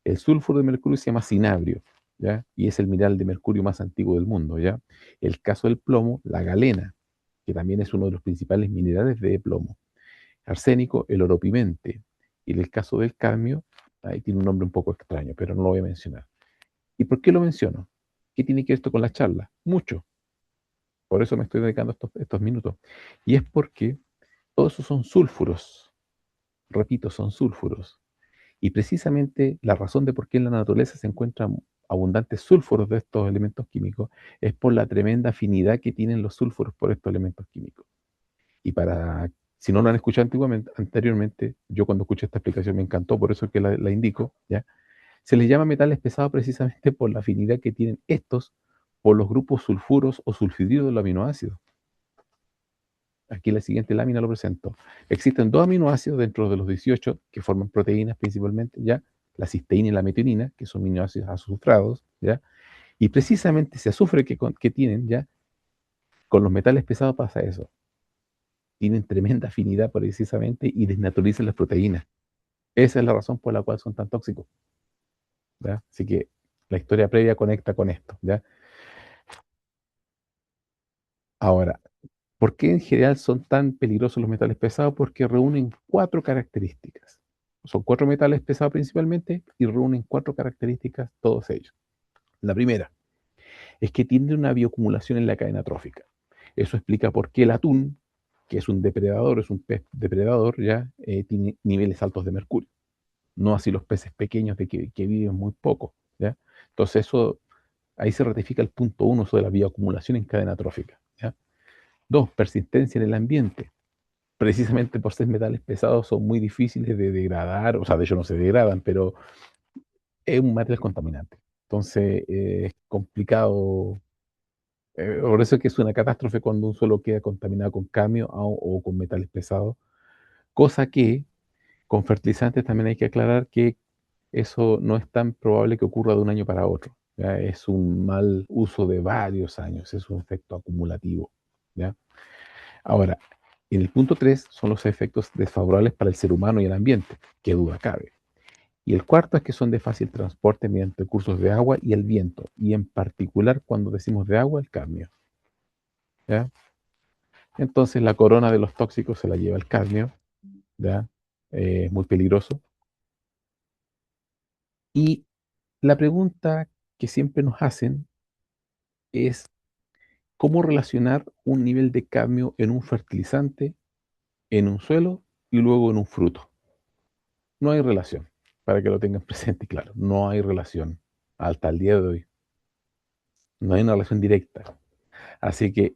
El sulfuro de mercurio se llama cinabrio, ¿ya? Y es el mineral de mercurio más antiguo del mundo, ¿ya? El caso del plomo, la galena, que también es uno de los principales minerales de plomo. Arsénico, el oropimente. Y en el caso del cadmio, ahí tiene un nombre un poco extraño, pero no lo voy a mencionar. ¿Y por qué lo menciono? ¿Qué tiene que ver esto con la charla? Mucho. Por eso me estoy dedicando estos minutos. Y es porque todos esos son sulfuros. Repito, son sulfuros. Y precisamente la razón de por qué en la naturaleza se encuentran abundantes sulfuros de estos elementos químicos es por la tremenda afinidad que tienen los sulfuros por estos elementos químicos. Y si no lo han escuchado anteriormente, yo cuando escuché esta explicación me encantó, por eso que la indico, ¿ya? Se les llama metales pesados precisamente por la afinidad que tienen estos por los grupos sulfuros o sulfidridos de los aminoácidos. Aquí en la siguiente lámina lo presento. Existen dos aminoácidos dentro de los 18 que forman proteínas principalmente, ¿ya? La cisteína y la metionina, que son aminoácidos azufrados, ¿ya? Y precisamente ese azufre que tienen, ¿ya? Con los metales pesados pasa eso. Tienen tremenda afinidad precisamente y desnaturalizan las proteínas. Esa es la razón por la cual son tan tóxicos, ¿ya? Así que la historia previa conecta con esto, ¿ya? Ahora, ¿por qué en general son tan peligrosos los metales pesados? Porque reúnen cuatro características. Son cuatro metales pesados principalmente y reúnen cuatro características todos ellos. La primera es que tienen una bioacumulación en la cadena trófica. Eso explica por qué el atún, que es un depredador, es un pez depredador, ya tiene niveles altos de mercurio. No así los peces pequeños que viven muy poco, ¿ya? Entonces ahí se ratifica el punto uno sobre la bioacumulación en cadena trófica, ¿ya? Dos, persistencia en el ambiente. Precisamente por ser metales pesados son muy difíciles de degradar, o sea, de hecho no se degradan, pero es un material contaminante. Entonces es complicado, por eso es que es una catástrofe cuando un suelo queda contaminado con cadmio o con metales pesados, cosa que con fertilizantes también hay que aclarar que eso no es tan probable que ocurra de un año para otro, ¿ya? Es un mal uso de varios años, es un efecto acumulativo, ¿ya? Ahora, en el punto 3 son los efectos desfavorables para el ser humano y el ambiente, qué duda cabe. Y el cuarto es que son de fácil transporte mediante cursos de agua y el viento, y en particular cuando decimos de agua, el cadmio, ¿ya? Entonces la corona de los tóxicos se la lleva el cadmio, ¿ya? Es muy peligroso. Y la pregunta que siempre nos hacen es cómo relacionar un nivel de cadmio en un fertilizante, en un suelo y luego en un fruto. No hay relación, para que lo tengan presente y claro, no hay relación hasta el día de hoy. No hay una relación directa. Así que,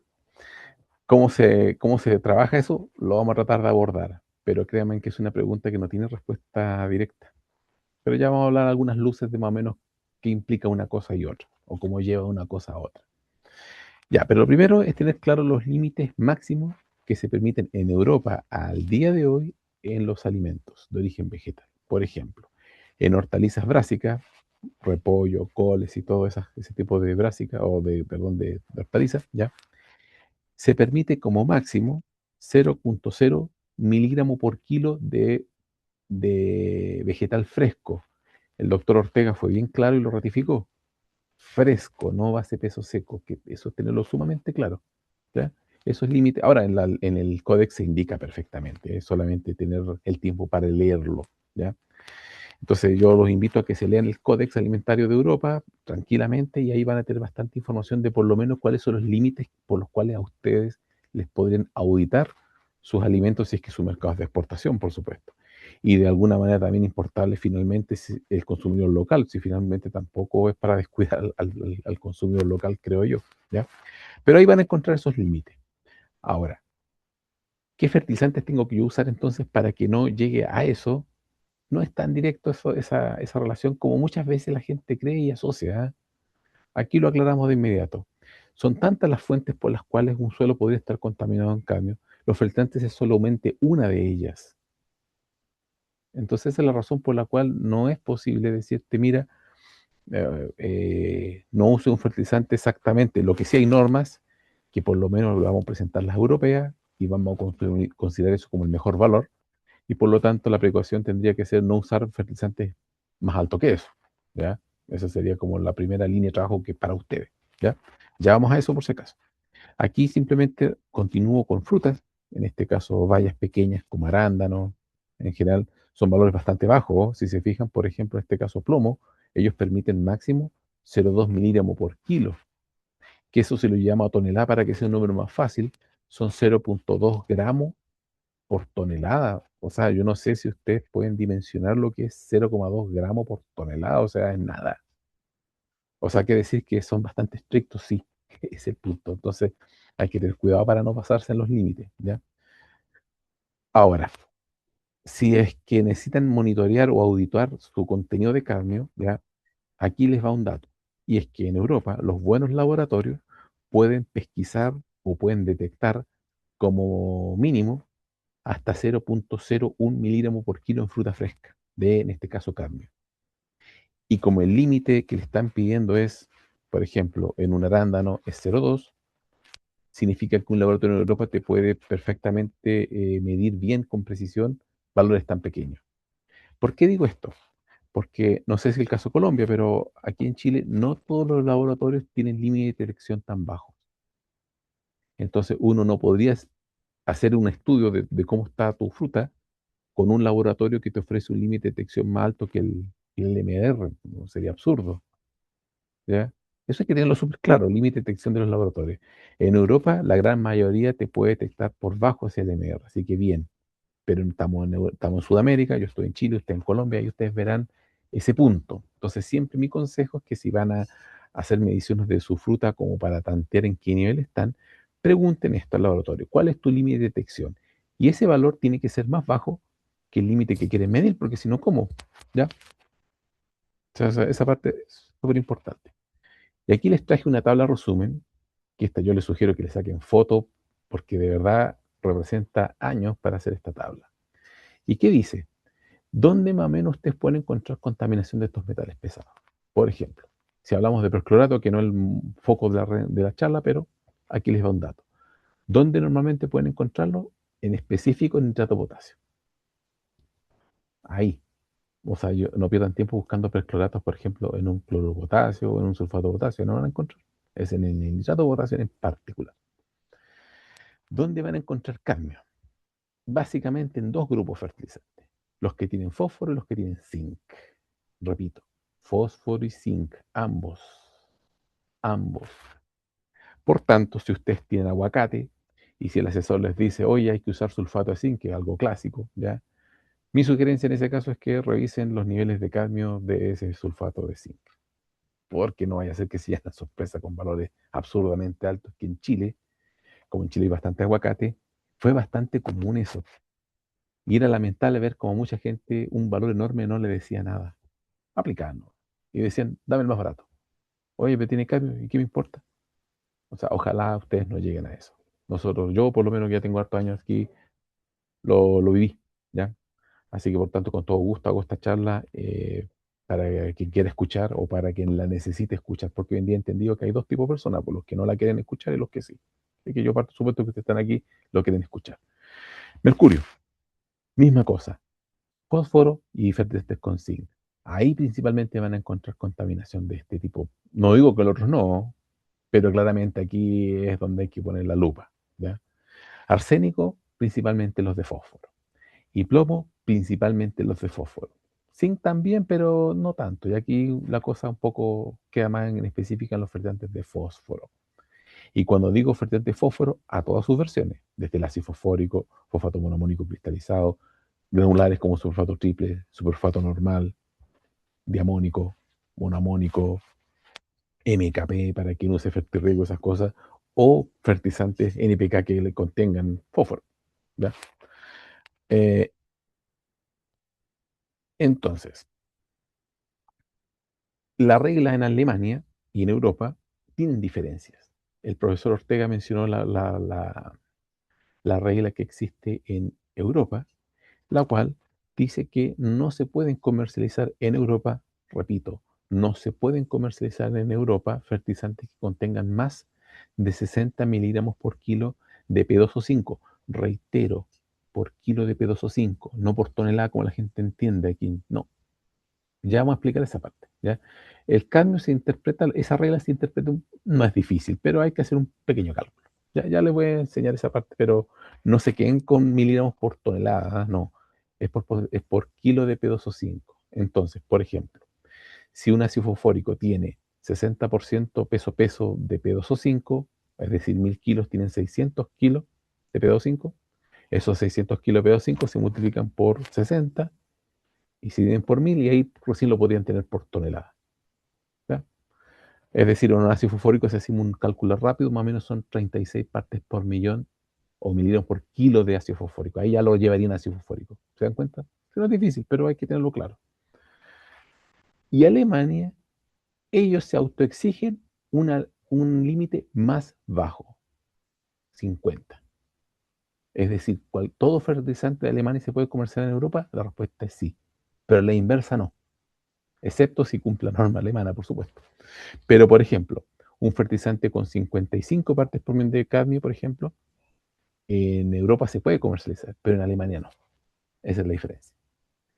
¿cómo se trabaja eso? Lo vamos a tratar de abordar, pero créanme que es una pregunta que no tiene respuesta directa. Pero ya vamos a hablar algunas luces de más o menos qué implica una cosa y otra, o cómo lleva una cosa a otra. Ya, pero lo primero es tener claros los límites máximos que se permiten en Europa al día de hoy en los alimentos de origen vegetal. Por ejemplo, en hortalizas brásicas, repollo, coles y todo ese tipo de brásica o perdón, de hortalizas, ¿ya? Se permite como máximo 0,0 miligramo por kilo de de vegetal fresco. El doctor Ortega fue bien claro y lo ratificó. Fresco, no base peso seco, que eso es tenerlo sumamente claro. ¿Ya? Eso es límite. Ahora, en el códex se indica perfectamente, es solamente tener el tiempo para leerlo. ¿Ya? Entonces yo los invito a que se lean el Códex Alimentario de Europa tranquilamente y ahí van a tener bastante información de por lo menos cuáles son los límites por los cuales a ustedes les podrían auditar sus alimentos si es que su mercado es de exportación, por supuesto. Y de alguna manera también importarles finalmente el consumidor local, si finalmente tampoco es para descuidar al consumidor local, creo yo. ¿Ya? Pero ahí van a encontrar esos límites. Ahora, ¿qué fertilizantes tengo que yo usar entonces para que no llegue a eso? No es tan directo esa relación como muchas veces la gente cree y asocia. ¿Ah? Aquí lo aclaramos de inmediato. Son tantas las fuentes por las cuales un suelo podría estar contaminado en cambio. Los filtrantes es solamente una de ellas. Entonces esa es la razón por la cual no es posible decirte, mira, no use un fertilizante exactamente. Lo que sí hay normas, que por lo menos vamos a presentar las europeas y vamos a considerar eso como el mejor valor y por lo tanto la precaución tendría que ser no usar fertilizantes más alto que eso, ¿ya? Esa sería como la primera línea de trabajo que para ustedes, ¿ya? Ya vamos a eso por si acaso. Aquí simplemente continúo con frutas, en este caso bayas pequeñas como arándanos, en general son valores bastante bajos. Si se fijan, por ejemplo, en este caso plomo, ellos permiten máximo 0,2 miligramos por kilo, que eso se lo llama tonelada para que sea un número más fácil, son 0,2 gramos por tonelada. O sea, yo no sé si ustedes pueden dimensionar lo que es 0,2 gramos por tonelada, o sea, es nada. O sea, que decir que son bastante estrictos, sí, es el punto. Entonces, hay que tener cuidado para no pasarse en los límites, ¿ya? Ahora, si es que necesitan monitorear o auditar su contenido de cadmio, ¿ya? Aquí les va un dato. Y es que en Europa, los buenos laboratorios pueden pesquisar o pueden detectar como mínimo hasta 0,01 miligramos por kilo en fruta fresca, de, en este caso, cadmio. Y como el límite que le están pidiendo es, por ejemplo, en un arándano es 0,2, significa que un laboratorio en Europa te puede perfectamente medir bien con precisión valores tan pequeños. ¿Por qué digo esto? Porque no sé si es el caso de Colombia, pero aquí en Chile no todos los laboratorios tienen límites de detección tan bajos. Entonces uno no podría hacer un estudio de cómo está tu fruta con un laboratorio que te ofrece un límite de detección más alto que el MR. No, sería absurdo, ¿ya? Eso hay que tenerlo súper claro, límite de detección de los laboratorios. En Europa, la gran mayoría te puede detectar por bajo ese LMR, así que bien, pero estamos en Sudamérica, yo estoy en Chile, usted en Colombia, y ustedes verán ese punto. Entonces, siempre mi consejo es que si van a hacer mediciones de su fruta como para tantear en qué nivel están, pregunten esto al laboratorio, ¿cuál es tu límite de detección? Y ese valor tiene que ser más bajo que el límite que quieren medir, porque si no, ¿cómo? ¿Ya? O sea, esa parte es súper importante. Y aquí les traje una tabla resumen, que esta yo les sugiero que le saquen foto, porque de verdad representa años para hacer esta tabla. ¿Y qué dice? ¿Dónde más o menos ustedes pueden encontrar contaminación de estos metales pesados? Por ejemplo, si hablamos de perclorato, que no es el foco de la charla, pero aquí les va un dato. ¿Dónde normalmente pueden encontrarlo? En específico en nitrato de potasio. Ahí. O sea, no pierdan tiempo buscando percloratos, por ejemplo, en un cloro de potasio o en un sulfato de potasio. No van a encontrar. Es en el nitrato de potasio en particular. ¿Dónde van a encontrar cadmio? Básicamente en dos grupos fertilizantes. Los que tienen fósforo y los que tienen zinc. Repito, fósforo y zinc, ambos. Ambos. Por tanto, si ustedes tienen aguacate y si el asesor les dice, oye, hay que usar sulfato de zinc, que es algo clásico, ¿ya? Mi sugerencia en ese caso es que revisen los niveles de cadmio de ese sulfato de zinc, porque no vaya a ser que sea una sorpresa con valores absurdamente altos, que en Chile, como en Chile hay bastante aguacate, fue bastante común eso. Y era lamentable ver como mucha gente un valor enorme no le decía nada, aplicando. Y decían, dame el más barato. Oye, pero tiene cadmio, ¿y qué me importa? O sea, ojalá ustedes no lleguen a eso. Nosotros, yo por lo menos que ya tengo hartos años aquí, lo viví, ¿ya? Así que por tanto, con todo gusto hago esta charla para quien quiera escuchar o para quien la necesite escuchar, porque hoy en día he entendido que hay dos tipos de personas, por los que no la quieren escuchar y los que sí. Así que yo parto supuesto que ustedes están aquí, lo quieren escuchar. Mercurio, misma cosa. fósforo y fertilizantes con zinc. Ahí principalmente van a encontrar contaminación de este tipo. No digo que los otros no, pero claramente aquí es donde hay que poner la lupa, ¿ya? Arsénico, principalmente los de fósforo. Y plomo, principalmente los de fósforo. Zinc también, pero no tanto. Y aquí la cosa un poco queda más en específica en los fertilizantes de fósforo. Y cuando digo fertilizante de fósforo, a todas sus versiones, desde el ácido fosfórico, fosfato monoamónico cristalizado, granulares como sulfato triple, superfosfato normal, diamónico, monoamónico, MKP para quien use fertirriego, esas cosas, o fertilizantes NPK que le contengan fósforo, ¿ya? Eh, entonces, la regla en Alemania y en Europa tienen diferencias. El profesor Ortega mencionó la regla que existe en Europa, la cual dice que no se pueden comercializar en Europa, repito, no se pueden comercializar en Europa fertilizantes que contengan más de 60 miligramos por kilo de P2O5. Reitero, por kilo de P2O5, no por tonelada como la gente entiende aquí. No, ya vamos a explicar esa parte, ¿ya? El cambio se interpreta, esa regla se interpreta, no es difícil, pero hay que hacer un pequeño cálculo. Ya les voy a enseñar esa parte, pero no se queden con miligramos por tonelada, no. Es por kilo de P2O5. Entonces, por ejemplo, si un ácido fosfórico tiene 60% peso de P2O5, es decir, 1000 kilos tienen 600 kilos de P2O5, esos 600 kilos de P2O5 se multiplican por 60 y se dividen por 1000 y ahí recién lo podrían tener por tonelada, ¿ya? Es decir, un ácido fosfórico, si hacemos un cálculo rápido, más o menos son 36 partes por millón o miligramos por kilo de ácido fosfórico. Ahí ya lo llevarían ácido fosfórico. ¿Se dan cuenta? No es difícil, pero hay que tenerlo claro. Y Alemania, ellos se autoexigen un límite más bajo, 50. Es decir, ¿todo fertilizante de Alemania se puede comercializar en Europa? La respuesta es sí, pero la inversa no, excepto si cumple la norma alemana, por supuesto. Pero, por ejemplo, un fertilizante con 55 partes por millón de cadmio, por ejemplo, en Europa se puede comercializar, pero en Alemania no. Esa es la diferencia.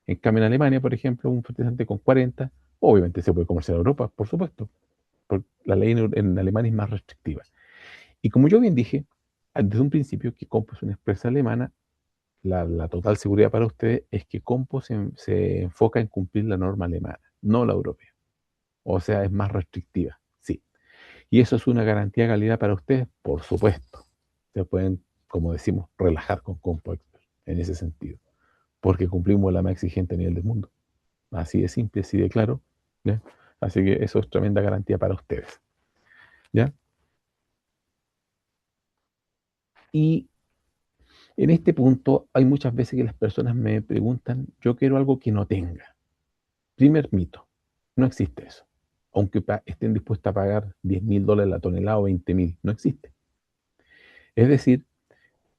En cambio, en Alemania, por ejemplo, un fertilizante con 40, obviamente se puede comercializar en Europa, por supuesto, porque la ley en Alemania es más restrictiva. Y como yo bien dije, desde un principio que Compo es una empresa alemana, la total seguridad para ustedes es que Compo se enfoca en cumplir la norma alemana, no la europea. O sea, es más restrictiva, sí. Y eso es una garantía de calidad para ustedes, por supuesto. Se pueden, como decimos, relajar con Compo Expert en ese sentido, porque cumplimos la más exigente a nivel del mundo. Así de simple, así de claro, ¿ya? Así que eso es tremenda garantía para ustedes, ¿ya? Y en este punto hay muchas veces que las personas me preguntan, yo quiero algo que no tenga. Primer mito, no existe eso. Aunque estén dispuestos a pagar $10.000 la tonelada o 20.000, no existe. Es decir,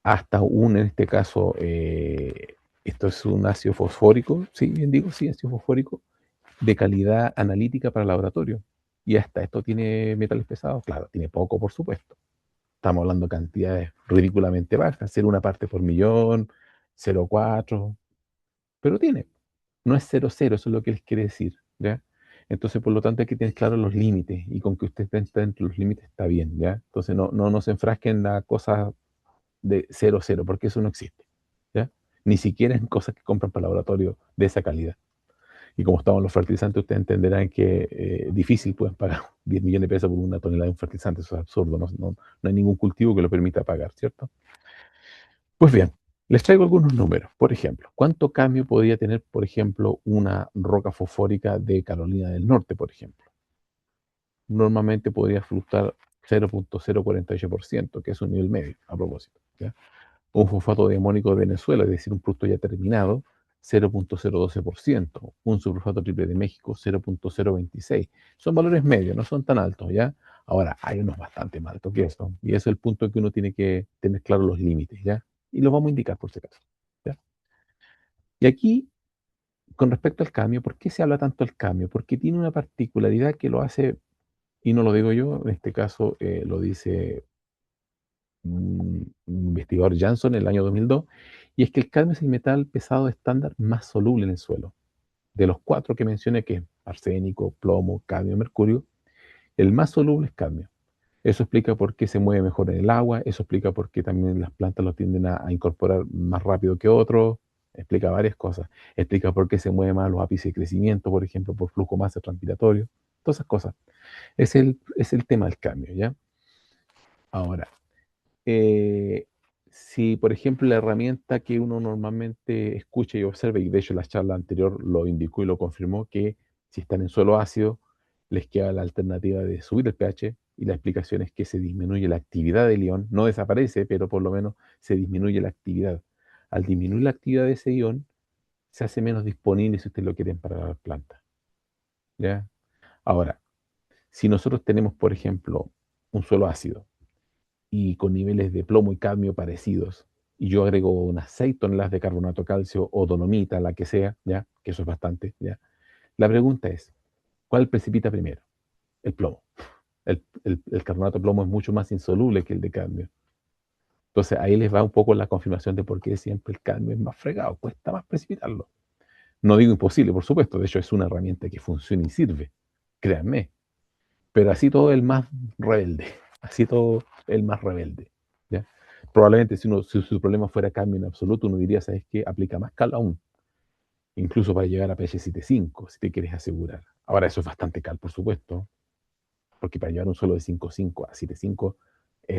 hasta en este caso, esto es un ácido fosfórico, sí, bien digo, sí, ácido fosfórico, de calidad analítica para laboratorio. Y hasta esto tiene metales pesados, claro, tiene poco, por supuesto. Estamos hablando de cantidades ridículamente bajas, 0,1 parte por millón, 0,4, pero tiene. No es 0,0, eso es lo que les quiere decir, ¿ya? Entonces, por lo tanto, hay que tener claros los límites y con que usted esté dentro de los límites está bien, ¿ya? Entonces, no se enfrasquen en la cosa de 0,0, porque eso no existe, ¿ya? Ni siquiera en cosas que compran para laboratorio de esa calidad. Y como estamos en los fertilizantes, ustedes entenderán que difícil pueden pagar 10 millones de pesos por una tonelada de un fertilizante. Eso es absurdo, no hay ningún cultivo que lo permita pagar, ¿cierto? Pues bien, les traigo algunos números. Por ejemplo, ¿cuánto cambio podría tener, por ejemplo, una roca fosfórica de Carolina del Norte, por ejemplo? Normalmente podría fluctuar 0,048%, que es un nivel medio, a propósito, ¿ya? Un fosfato diamónico de Venezuela, es decir, un producto ya terminado, 0,012%. Un sulfato triple de México, 0,026. Son valores medios, no son tan altos, ¿ya? Ahora, hay unos bastante más altos que eso, y ese es el punto que uno tiene que tener claro los límites, ¿ya? Y los vamos a indicar por si acaso, ¿ya? Y aquí, con respecto al cambio, ¿por qué se habla tanto del cambio? Porque tiene una particularidad que lo hace, y no lo digo yo, en este caso lo dice un investigador Jansson en el año 2002, Y es que el cadmio es el metal pesado estándar más soluble en el suelo. De los 4 que mencioné, que es arsénico, plomo, cadmio, mercurio, el más soluble es cadmio. Eso explica por qué se mueve mejor en el agua, eso explica por qué también las plantas lo tienden a incorporar más rápido que otros, explica varias cosas. Explica por qué se mueven más los ápices de crecimiento, por ejemplo, por flujo masa transpiratorio, todas esas cosas. Es el tema del cambio, ¿ya? Ahora, eh, si por ejemplo la herramienta que uno normalmente escucha y observa, y de hecho la charla anterior lo indicó y lo confirmó, que si están en suelo ácido, les queda la alternativa de subir el pH, y la explicación es que se disminuye la actividad del ion, no desaparece, pero por lo menos se disminuye la actividad. Al disminuir la actividad de ese ion, se hace menos disponible si ustedes lo quieren para la planta, ¿ya? Ahora, si nosotros tenemos, por ejemplo, un suelo ácido, y con niveles de plomo y cadmio parecidos, y yo agrego unas 6 toneladas de carbonato de calcio o dolomita, la que sea, ¿ya? Que eso es bastante, ¿ya? La pregunta es, ¿cuál precipita primero? El plomo. El carbonato de plomo es mucho más insoluble que el de cadmio. Entonces ahí les va un poco la confirmación de por qué siempre el cadmio es más fregado, cuesta más precipitarlo. No digo imposible, por supuesto, de hecho es una herramienta que funciona y sirve, créanme, pero así todo el más rebelde, así todo el más rebelde, ¿ya? Probablemente si su problema fuera cambio en absoluto, uno diría, ¿sabes qué? Aplica más cal aún, incluso para llegar a pH 7.5, si te quieres asegurar. Ahora eso es bastante cal, por supuesto, porque para llevar un suelo de 5.5 a 7.5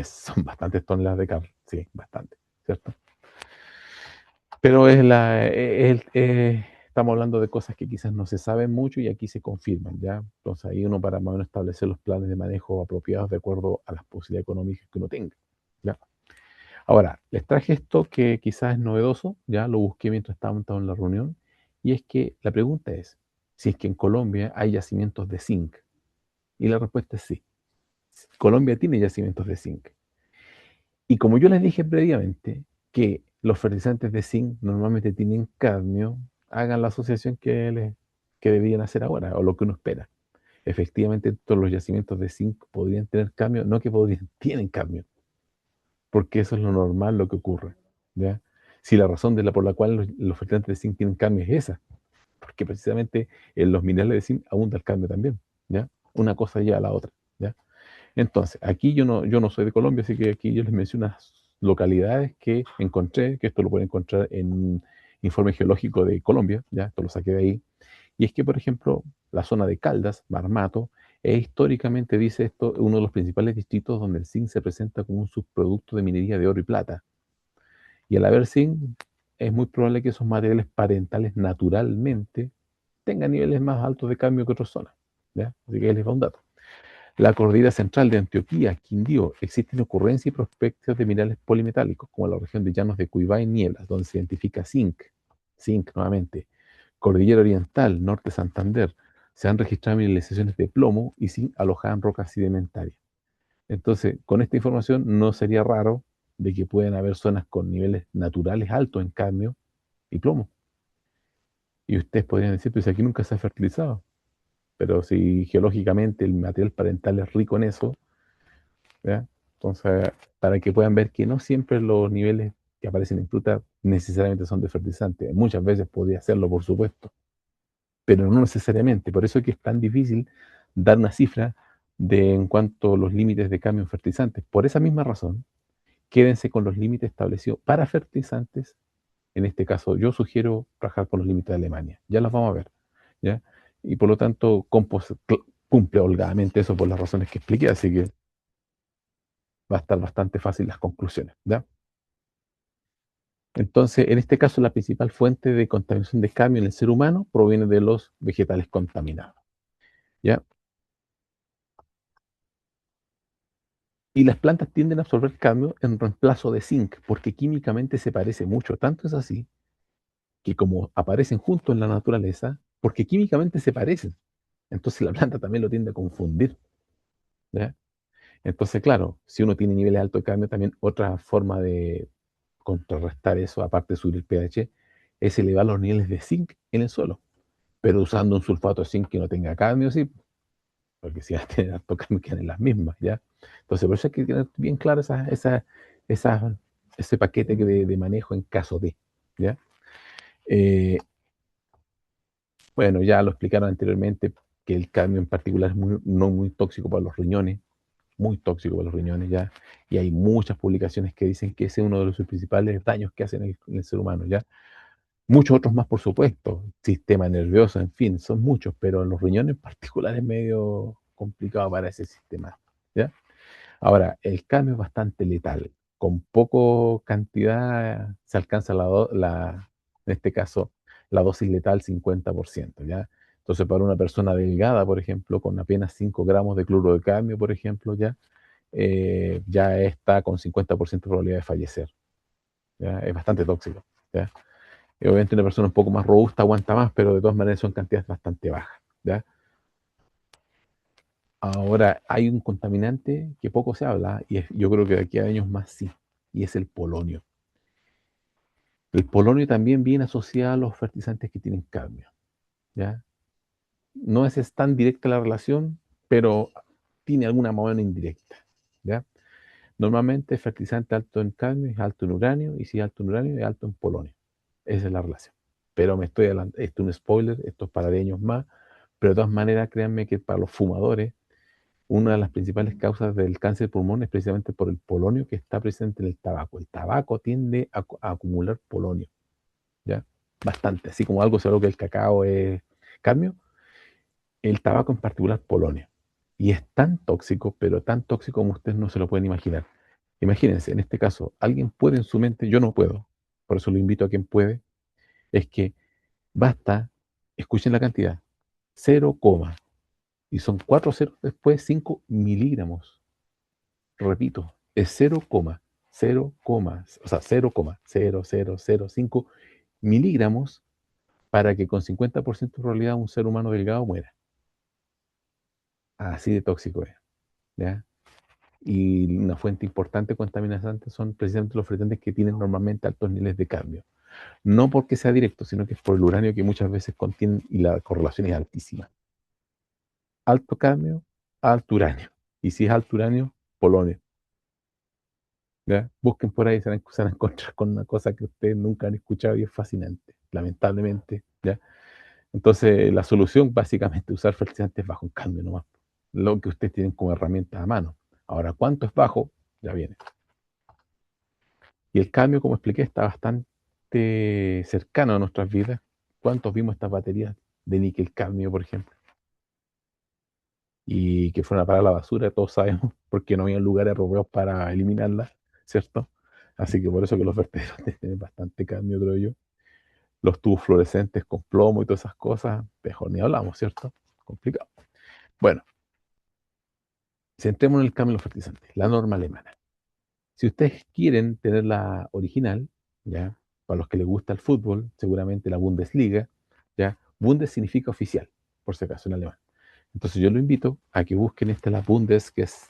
son bastantes toneladas de cal, sí, bastante, ¿cierto? Pero estamos hablando de cosas que quizás no se saben mucho y aquí se confirman, ¿ya? Entonces ahí uno para más o menos establecer los planes de manejo apropiados de acuerdo a las posibilidades económicas que uno tenga, ¿ya? Ahora, les traje esto que quizás es novedoso, ya lo busqué mientras estábamos en la reunión, y es que la pregunta es si es que en Colombia hay yacimientos de zinc. Y la respuesta es sí. Colombia tiene yacimientos de zinc. Y como yo les dije previamente que los fertilizantes de zinc normalmente tienen cadmio, hagan la asociación que deberían hacer ahora, o lo que uno espera. Efectivamente, todos los yacimientos de zinc podrían tener cadmio, no que podrían, tienen cadmio, porque eso es lo normal, lo que ocurre, ¿ya? Si la razón por la cual los fertilizantes de zinc tienen cadmio es esa, porque precisamente en los minerales de zinc abunda el cadmio también, ¿ya? Una cosa lleva a la otra, ¿ya? Entonces, aquí yo no soy de Colombia, así que aquí yo les menciono unas localidades que encontré, que esto lo pueden encontrar en un informe geológico de Colombia, ya, esto lo saqué de ahí. Y es que, por ejemplo, la zona de Caldas, Marmato, es históricamente, dice esto, uno de los principales distritos donde el zinc se presenta como un subproducto de minería de oro y plata. Y al haber zinc, es muy probable que esos materiales parentales naturalmente tengan niveles más altos de cambio que otras zonas, ¿ya? Así que ahí les va un dato. La cordillera central de Antioquía, Quindío, existen ocurrencias y prospectos de minerales polimetálicos, como la región de llanos de Cuibá y Nieblas, donde se identifica zinc nuevamente. Cordillera Oriental, norte de Santander, se han registrado mineralizaciones de plomo y zinc alojadas en rocas sedimentarias. Entonces, con esta información no sería raro de que puedan haber zonas con niveles naturales altos en cadmio y plomo. Y ustedes podrían decir, pues aquí nunca se ha fertilizado. Pero si geológicamente el material parental es rico en eso, ¿ya? Entonces, para que puedan ver que no siempre los niveles que aparecen en fruta necesariamente son de fertilizante. Muchas veces podría serlo, por supuesto, pero no necesariamente. Por eso es que es tan difícil dar una cifra de en cuanto a los límites de cambio en fertilizantes. Por esa misma razón, quédense con los límites establecidos para fertilizantes. En este caso, yo sugiero trabajar con los límites de Alemania. Ya los vamos a ver, ¿ya? Y por lo tanto, Compost cumple holgadamente eso por las razones que expliqué, así que va a estar bastante fácil las conclusiones, ¿ya? Entonces, en este caso, la principal fuente de contaminación de cadmio en el ser humano proviene de los vegetales contaminados, ¿ya? Y las plantas tienden a absorber cadmio en reemplazo de zinc, porque químicamente se parece mucho. Tanto es así que como aparecen juntos en la naturaleza, porque químicamente se parecen, entonces la planta también lo tiende a confundir, ¿ya? Entonces, claro, si uno tiene niveles altos de cadmio, también otra forma de contrarrestar eso, aparte de subir el pH, es elevar los niveles de zinc en el suelo, pero usando un sulfato de zinc que no tenga cadmio, sí, porque si va a tener alto cadmio quedan en las mismas, ¿ya? Entonces, por eso hay que tener bien claro ese paquete de manejo en caso de, ¿ya? Eh, bueno, ya lo explicaron anteriormente que el cadmio en particular es no muy tóxico para los riñones, muy tóxico para los riñones ya, y hay muchas publicaciones que dicen que ese es uno de los principales daños que hace en el ser humano, ¿ya? Muchos otros más, por supuesto, sistema nervioso, en fin, son muchos, pero en los riñones en particular es medio complicado para ese sistema, ¿ya? Ahora, el cadmio es bastante letal. Con poco cantidad se alcanza en este caso, la dosis letal 50%, ¿ya? Entonces, para una persona delgada, por ejemplo, con apenas 5 gramos de cloruro de cadmio, por ejemplo, ya está con 50% de probabilidad de fallecer, ¿ya? Es bastante tóxico, ¿ya? Y obviamente una persona un poco más robusta aguanta más, pero de todas maneras son cantidades bastante bajas, ¿ya? Ahora, hay un contaminante que poco se habla, y yo creo que de aquí a años más sí, y es el polonio. El polonio también viene asociado a los fertilizantes que tienen cadmio, ¿ya? No es tan directa la relación, pero tiene alguna manera indirecta, ¿ya? Normalmente el fertilizante alto en cadmio es alto en uranio, y si es alto en uranio es alto en polonio. Esa es la relación. Pero me estoy adelantando, esto es un spoiler, esto es para de años más, pero de todas maneras créanme que para los fumadores una de las principales causas del cáncer de pulmón es precisamente por el polonio que está presente en el tabaco. El tabaco tiende a acumular polonio, ¿ya? Bastante, así como algo seguro que el cacao es cadmio, el tabaco en particular polonio. Y es tan tóxico, pero tan tóxico como ustedes no se lo pueden imaginar. Imagínense, en este caso, alguien puede en su mente, yo no puedo, por eso lo invito a quien puede, es que basta, escuchen la cantidad, 0, y son 4 ceros después 5 miligramos. Repito, es 0,0, o sea, 0,0005 miligramos para que con 50% de probabilidad un ser humano delgado muera. Así de tóxico es, ¿ya? Y una fuente importante de contaminantes son precisamente los fertilizantes que tienen normalmente altos niveles de cadmio. No porque sea directo, sino que es por el uranio que muchas veces contienen y la correlación es altísima. Alto cadmio, alto uranio. Y si es alto uranio, polonio. ¿Ya? Busquen por ahí, se van a encontrar con una cosa que ustedes nunca han escuchado y es fascinante, lamentablemente, ¿ya? Entonces, la solución básicamente es usar fertilizantes bajo en cambio nomás, lo que ustedes tienen como herramienta a mano. Ahora, ¿cuánto es bajo? Ya viene. Y el cambio, como expliqué, está bastante cercano a nuestras vidas. ¿Cuántos vimos estas baterías de níquel cadmio, por ejemplo? Y que fueron a parar a la basura, todos sabemos, porque no había lugares apropiados para eliminarlas, ¿cierto? Así que por eso que los vertederos tienen bastante cadmio, creo yo. Los tubos fluorescentes con plomo y todas esas cosas, mejor ni hablamos, ¿cierto? Complicado. Bueno, centrémonos en el cambio de los fertilizantes, la norma alemana. Si ustedes quieren tener la original, ¿ya? Para los que les gusta el fútbol, seguramente la Bundesliga, ¿ya? Bundes significa oficial, por si acaso en alemán. Entonces yo lo invito a que busquen la Bundes, que es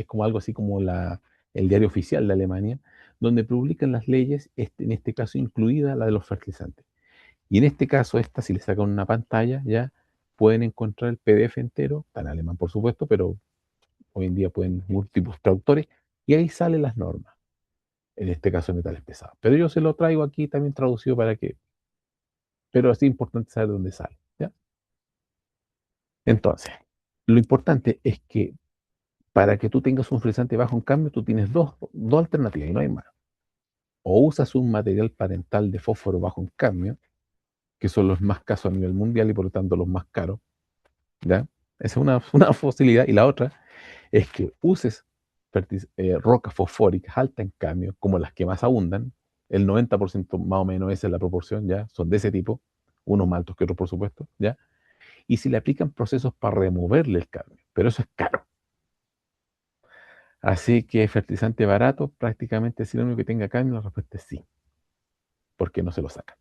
como algo así como el diario oficial de Alemania, donde publican las leyes, en este caso incluida la de los fertilizantes. Y en este caso, si le sacan una pantalla, ya pueden encontrar el PDF entero, está en alemán por supuesto, pero hoy en día pueden múltiples traductores, y ahí salen las normas, en este caso de metales pesados. Pero yo se lo traigo aquí también traducido pero es importante saber dónde sale, ¿ya? Entonces, lo importante es que para que tú tengas un frisante bajo en cambio, tú tienes dos alternativas y no hay más. O usas un material parental de fósforo bajo en cambio, que son los más escasos a nivel mundial y por lo tanto los más caros, ¿ya? Esa es una facilidad. Y la otra es que uses rocas fosfóricas altas en cambio, como las que más abundan, el 90% más o menos esa es la proporción, ¿ya? Son de ese tipo, unos más altos que otros por supuesto, ¿ya? Y si le aplican procesos para removerle el cadmio, pero eso es caro. Así que fertilizante barato, prácticamente si lo único que tenga cadmio, la respuesta es sí, porque no se lo sacan,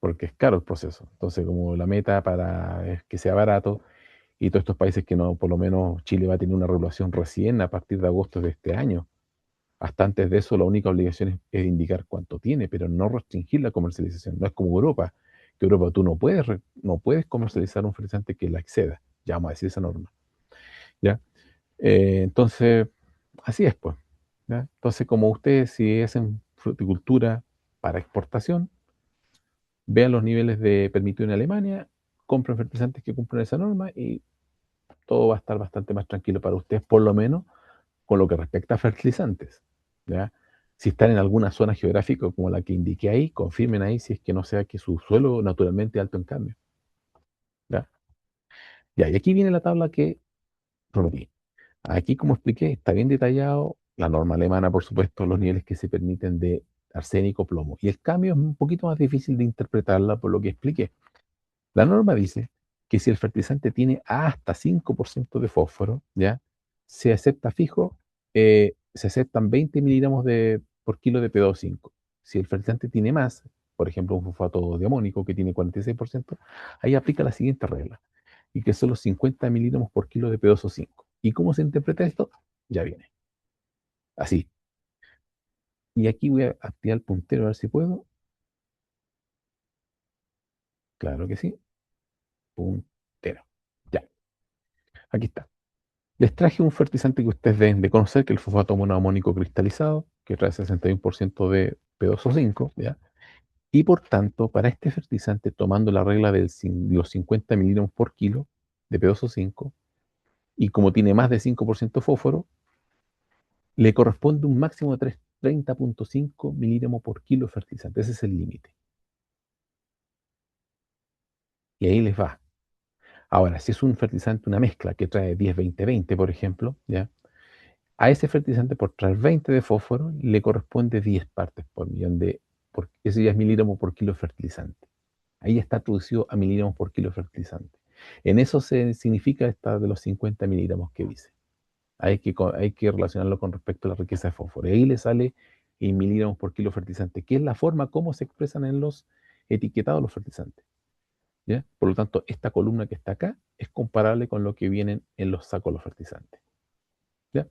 porque es caro el proceso. Entonces, como la meta es que sea barato, y todos estos países que no, por lo menos Chile va a tener una regulación recién a partir de agosto de este año. Hasta antes de eso, la única obligación es indicar cuánto tiene, pero no restringir la comercialización. No es como Europa, que Europa tú no puedes comercializar un fertilizante que la exceda. Ya vamos a decir esa norma, ¿ya? Entonces, así es, pues, ¿ya? Entonces, como ustedes, si hacen fruticultura, para exportación, vean los niveles de permitido en Alemania, compren fertilizantes que cumplan esa norma y todo va a estar bastante más tranquilo para ustedes, por lo menos con lo que respecta a fertilizantes, ¿ya? Si están en alguna zona geográfica como la que indiqué ahí, confirmen ahí si es que no sea que su suelo naturalmente es alto en cambio, ¿ya? Ya, y aquí viene la tabla que prometí. Aquí, como expliqué, está bien detallado la norma alemana, por supuesto, los niveles que se permiten de arsénico, plomo. Y el cambio es un poquito más difícil de interpretarla por lo que expliqué. La norma dice que si el fertilizante tiene hasta 5% de fósforo, ¿ya? Se acepta fijo, se aceptan 20 miligramos por kilo de P2O5. Si el fertilizante tiene más, por ejemplo, un fosfato diamónico que tiene 46%, ahí aplica la siguiente regla, y que son los 50 miligramos por kilo de P2O5. ¿Y cómo se interpreta esto? Ya viene. Así. Y aquí voy a activar el puntero a ver si puedo. Claro que sí. Puntero. Ya. Aquí está. Les traje un fertilizante que ustedes deben de conocer, que es el fosfato monoamónico cristalizado, que trae 61% de P2O5, ¿ya? Y por tanto, para este fertilizante, tomando la regla de los 50 miligramos por kilo de P2O5, y como tiene más de 5% fósforo, le corresponde un máximo de 30,5 miligramos por kilo de fertilizante. Ese es el límite. Y ahí les va. Ahora, si es un fertilizante, una mezcla que trae 10-20-20, por ejemplo, ¿ya? A ese fertilizante, por traer 20 de fósforo, le corresponde 10 partes por millón ese ya es miligramos por kilo de fertilizante. Ahí está traducido a miligramos por kilo de fertilizante. En eso se significa esta de los 50 miligramos que dice. Hay que relacionarlo con respecto a la riqueza de fósforo. Y ahí le sale en miligramos por kilo de fertilizante, que es la forma como se expresan en los etiquetados los fertilizantes, ¿ya? Por lo tanto, esta columna que está acá es comparable con lo que vienen en los sacos de los fertilizantes, ¿ya?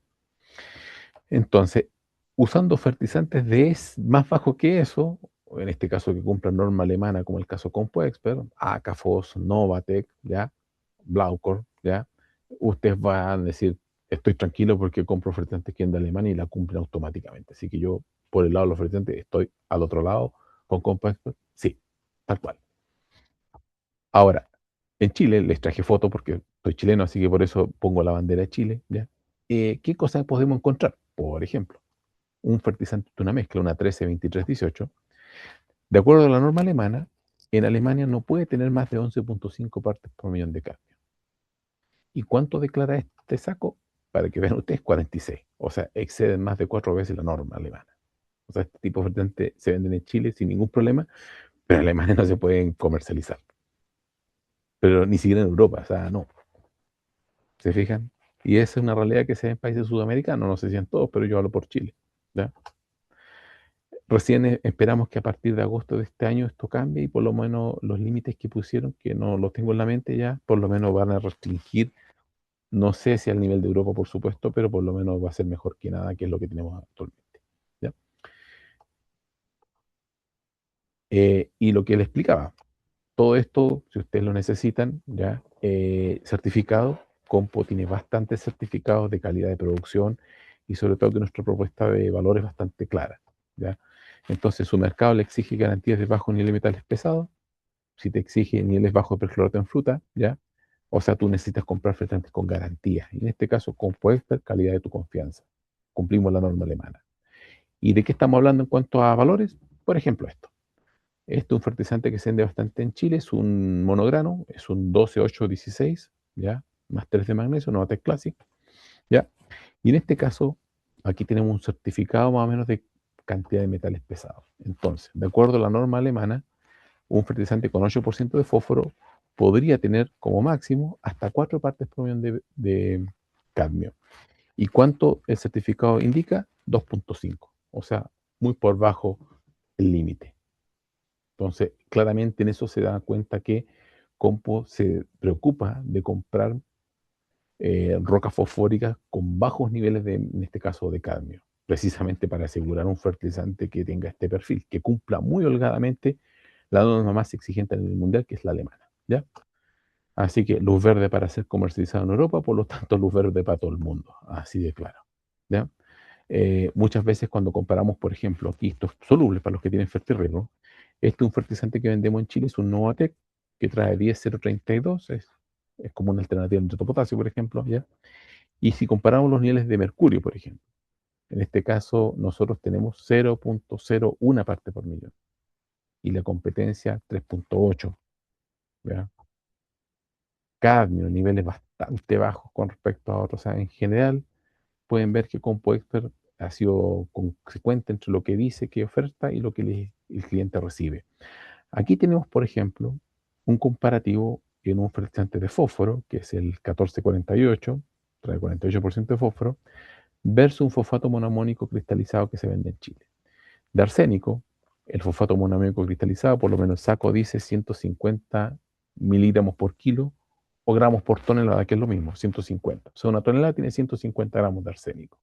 Entonces, usando fertilizantes más bajos que eso, o en este caso que cumplan norma alemana, como el caso CompoExpert, Akafos, Novatec, ¿ya? Blaucor, ¿ya? Ustedes van a decir, estoy tranquilo porque compro fertilizantes que vienen de Alemania y la cumplen automáticamente. Así que yo, por el lado de los fertilizantes, estoy al otro lado con CompoExpert, sí, tal cual. Ahora, en Chile les traje foto porque soy chileno, así que por eso pongo la bandera de Chile, ¿ya? ¿Qué cosas podemos encontrar? Por ejemplo, un fertilizante de una mezcla, una 13-23-18, de acuerdo a la norma alemana, en Alemania no puede tener más de 11,5 partes por millón de cambio. ¿Y cuánto declara este saco? Para que vean ustedes, 46. O sea, exceden más de 4 veces la norma alemana. O sea, este tipo de fertilizantes se venden en Chile sin ningún problema, pero en Alemania no se pueden comercializar. Pero ni siquiera en Europa, o sea, no. ¿Se fijan? Y esa es una realidad que se ve en países sudamericanos, no sé si en todos, pero yo hablo por Chile, ¿ya? Recién esperamos que a partir de agosto de este año esto cambie y por lo menos los límites que pusieron, que no los tengo en la mente ya, por lo menos van a restringir, no sé si al nivel de Europa, por supuesto, pero por lo menos va a ser mejor que nada, que es lo que tenemos actualmente, ¿ya? Y lo que le explicaba, todo esto, si ustedes lo necesitan, ya, certificado, Compo tiene bastantes certificados de calidad de producción y sobre todo que nuestra propuesta de valor es bastante clara, ¿ya? Entonces su mercado le exige garantías de bajo nivel de metales pesados, si te exige niveles bajos de perclorato en fruta, ¿ya? O sea, tú necesitas comprar fertilizantes con garantía. Y en este caso, Compo Expert, calidad de tu confianza. Cumplimos la norma alemana. ¿Y de qué estamos hablando en cuanto a valores? Por ejemplo, esto. Este es un fertilizante que se vende bastante en Chile, es un monograno, es un 12,8,16, ¿ya? Más 3 de magnesio, Novatec Classic, ¿ya? Y en este caso, aquí tenemos un certificado más o menos de cantidad de metales pesados. Entonces, de acuerdo a la norma alemana, un fertilizante con 8% de fósforo podría tener como máximo hasta 4 partes por millón de cadmio. ¿Y cuánto el certificado indica? 2,5. O sea, muy por bajo el límite. Entonces, claramente en eso se da cuenta que Compo se preocupa de comprar rocas fosfóricas con bajos niveles en este caso, de cadmio, precisamente para asegurar un fertilizante que tenga este perfil, que cumpla muy holgadamente la norma más exigente a nivel mundial, que es la alemana, ¿ya? Así que luz verde para ser comercializado en Europa, por lo tanto luz verde para todo el mundo, así de claro, ¿ya? Muchas veces cuando comparamos, por ejemplo, quistos solubles para los que tienen fertirriego, este es un fertilizante que vendemos en Chile, es un Novatec que trae 10,032, es como una alternativa al nitrato potasio, por ejemplo, ¿ya? Y si comparamos los niveles de mercurio, por ejemplo, en este caso nosotros tenemos 0,01 parte por millón y la competencia 3,8, ¿ya? Cadmio, niveles bastante bajos con respecto a otros. O sea, en general, pueden ver que CompuExpert ha sido consecuente entre lo que dice que oferta y lo que el cliente recibe. Aquí tenemos, por ejemplo, un comparativo en un fertilizante de fósforo, que es el 1448, trae 48% de fósforo, versus un fosfato monoamónico cristalizado que se vende en Chile. De arsénico, el fosfato monoamónico cristalizado, por lo menos el saco dice 150 miligramos por kilo o gramos por tonelada, que es lo mismo, 150. O sea, una tonelada tiene 150 gramos de arsénico.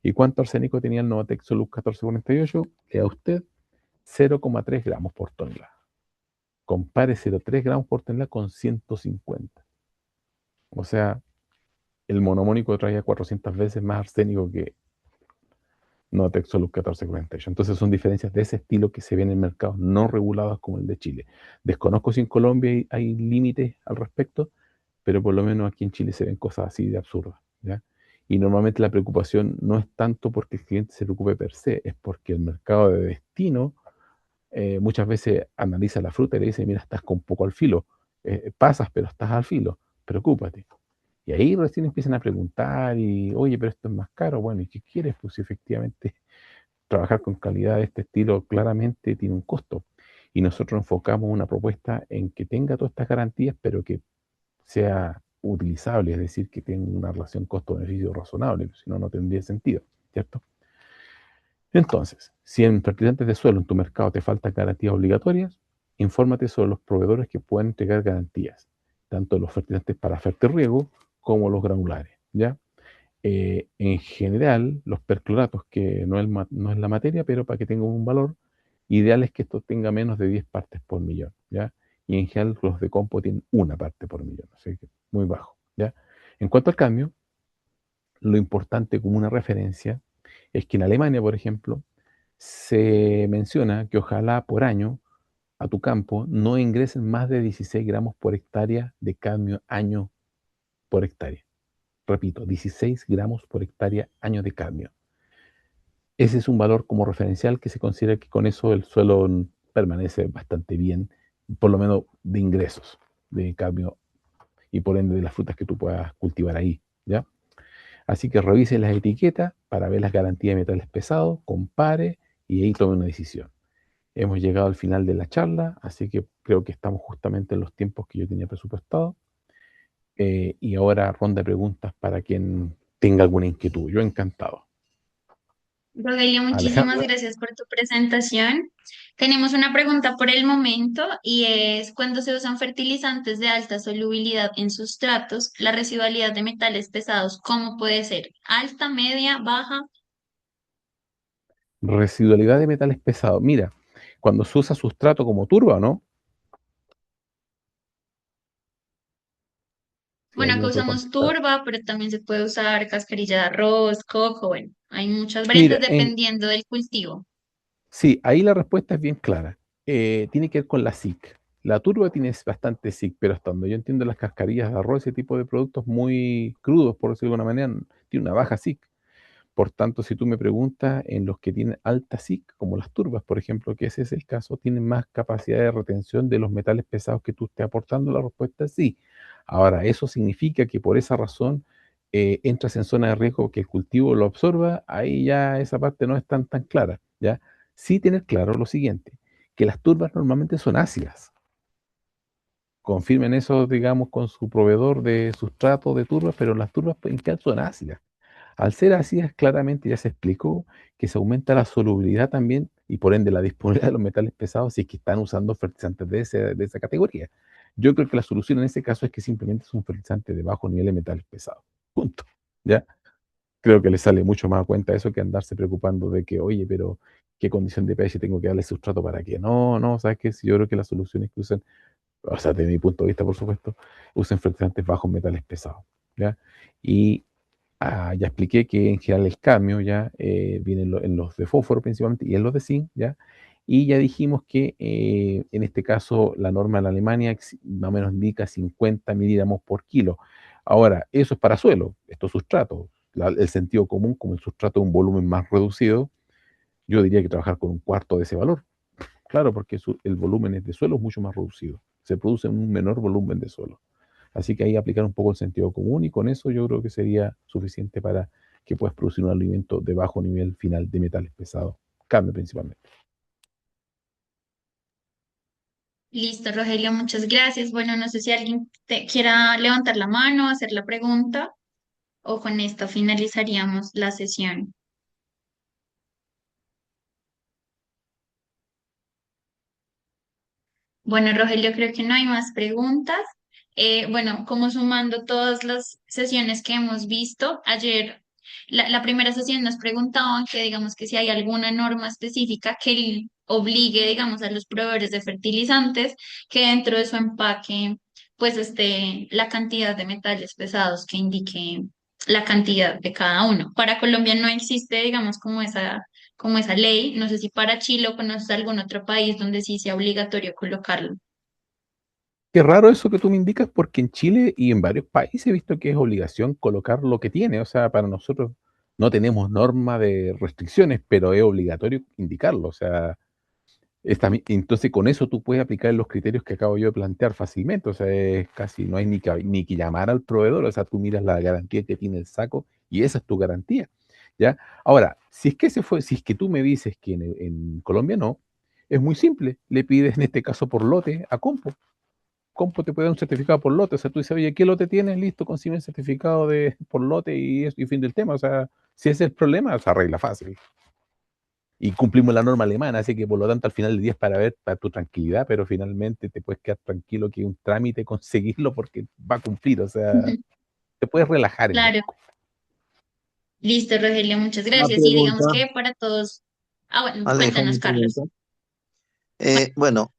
¿Y cuánto arsénico tenía el Novatec Solus 1448? Le da usted 0,3 gramos por tonelada. Compare 0,3 gramos por tonelada con 150. O sea, el monomónico traía 400 veces más arsénico que Novatec Solus 1448. Entonces son diferencias de ese estilo que se ven en mercados no regulados como el de Chile. Desconozco si en Colombia hay límites al respecto, pero por lo menos aquí en Chile se ven cosas así de absurdas, ¿ya? Y normalmente la preocupación no es tanto porque el cliente se preocupe per se, es porque el mercado de destino muchas veces analiza la fruta y le dice, mira, estás con poco al filo, pasas, pero estás al filo, preocúpate. Y ahí recién empiezan a preguntar y, oye, pero esto es más caro, bueno, ¿y qué quieres? Pues si efectivamente trabajar con calidad de este estilo claramente tiene un costo. Y nosotros enfocamos una propuesta en que tenga todas estas garantías, pero que sea utilizable, es decir, que tenga una relación costo-beneficio razonable, si no, no tendría sentido, ¿cierto? Entonces, si en fertilizantes de suelo en tu mercado te faltan garantías obligatorias, infórmate sobre los proveedores que pueden entregar garantías, tanto los fertilizantes para fertirriego como los granulares, ¿ya? En general, los percloratos, que no es la materia, pero para que tenga un valor, ideal es que esto tenga menos de 10 partes por millón, ¿ya? Y en general los de compo tienen una parte por millón, así que muy bajo, ¿ya? En cuanto al cambio, lo importante como una referencia es que en Alemania, por ejemplo, se menciona que ojalá por año a tu campo no ingresen más de 16 gramos por hectárea de cadmio año por hectárea. Repito, 16 gramos por hectárea año de cadmio. Ese es un valor como referencial que se considera que con eso el suelo permanece bastante bien, por lo menos de ingresos de cadmio y por ende de las frutas que tú puedas cultivar ahí, ¿ya? Así que revise las etiquetas para ver las garantías de metales pesados, compare y ahí tome una decisión. Hemos llegado al final de la charla, así que creo que estamos justamente en los tiempos que yo tenía presupuestado. Y ahora ronda de preguntas para quien tenga alguna inquietud. Yo encantado. Rogelio, muchísimas Alejandra, gracias por tu presentación. Tenemos una pregunta por el momento y es, cuando se usan fertilizantes de alta solubilidad en sustratos, la residualidad de metales pesados, ¿cómo puede ser? ¿Alta, media, baja? residualidad de metales pesados. Mira, cuando se usa sustrato como turba, ¿no? Si Bueno, acá alguien me puede usamos contestar. turba, pero también se puede usar cascarilla de arroz, coco, bueno, hay muchas Mira, variantes dependiendo del cultivo. sí, ahí la respuesta es bien clara. Tiene que ver con la SIC. La turba tiene bastante SIC, pero hasta donde yo entiendo las cascarillas de arroz, ese tipo de productos muy crudos, por decirlo de alguna manera, tiene una baja SIC. Por tanto, si tú me preguntas, en los que tienen alta SIC, como las turbas, por ejemplo, que ese es el caso, tienen más capacidad de retención de los metales pesados que tú estés aportando, la respuesta es sí. Ahora, eso significa que por esa razón entras en zona de riesgo que el cultivo lo absorba, ahí ya esa parte no es tan clara, ¿ya? Sí tener claro lo siguiente, que las turbas normalmente son ácidas. Confirmen eso, digamos, con su proveedor de sustrato de turbas, pero las turbas en general son ácidas. Al ser ácidas, claramente ya se explicó que se aumenta la solubilidad también y por ende la disponibilidad de los metales pesados si es que están usando fertilizantes de esa categoría. Yo creo que la solución en ese caso es que simplemente es un fertilizante de bajo nivel de metales pesados. Punto. ¿Ya? Creo que le sale mucho más a cuenta eso que andarse preocupando de que, oye, pero ¿qué condición de pH tengo que darle sustrato para que? No, ¿sabes qué? Si yo creo que la solución es que usen, o sea, desde mi punto de vista, por supuesto, usen fertilizantes bajos metales pesados. ¿Ya? Y Ya expliqué que en general el cadmio ya viene en los de fósforo principalmente y en los de zinc, ¿ya? Y ya dijimos que en este caso la norma en la Alemania más o menos indica 50 miligramos por kilo. Ahora, eso es para suelo, estos sustratos. El sentido común, como el sustrato es un volumen más reducido, yo diría que trabajar con un cuarto de ese valor. Claro, porque el volumen de suelo es mucho más reducido. Se produce un menor volumen de suelo. Así que ahí aplicar un poco el sentido común y con eso yo creo que sería suficiente para que puedas producir un alimento de bajo nivel final de metales pesados, carne principalmente. Listo, Rogelio, muchas gracias. Bueno, no sé si alguien quiera levantar la mano, hacer la pregunta, o con esto finalizaríamos la sesión. Bueno, Rogelio, creo que no hay más preguntas. Bueno, como sumando todas las sesiones que hemos visto, ayer la primera sesión nos preguntaban que digamos que si hay alguna norma específica que obligue, digamos, a los proveedores de fertilizantes que dentro de su empaque, pues esté la cantidad de metales pesados que indique la cantidad de cada uno. Para Colombia no existe, digamos, como esa ley. No sé si para Chile o conoces algún otro país donde sí sea obligatorio colocarlo. Qué raro eso que tú me indicas, porque en Chile y en varios países he visto que es obligación colocar lo que tiene. O sea, para nosotros no tenemos norma de restricciones, pero es obligatorio indicarlo. O sea, entonces con eso tú puedes aplicar los criterios que acabo yo de plantear fácilmente. O sea, es casi no hay ni que llamar al proveedor. O sea, tú miras la garantía que tiene el saco y esa es tu garantía. ¿Ya? Ahora, si es que tú me dices que en Colombia no, es muy simple. Le pides en este caso por lote a Compo. Compo te puede dar un certificado por lote. O sea, tú dices, oye, ¿qué lote tienes? Listo, consigue el certificado por lote y fin del tema. O sea, si ese es el problema, se arregla fácil. Y cumplimos la norma alemana, así que por lo tanto al final del día es para ver, para tu tranquilidad, pero finalmente te puedes quedar tranquilo que es un trámite conseguirlo porque va a cumplir. O sea, Ujú. te puedes relajar en Claro, eso. listo, Rogelio, muchas Una gracias. Y pregunta, digamos que para todos, bueno, Alejo, cuéntanos, una Carlos. pregunta. Bueno,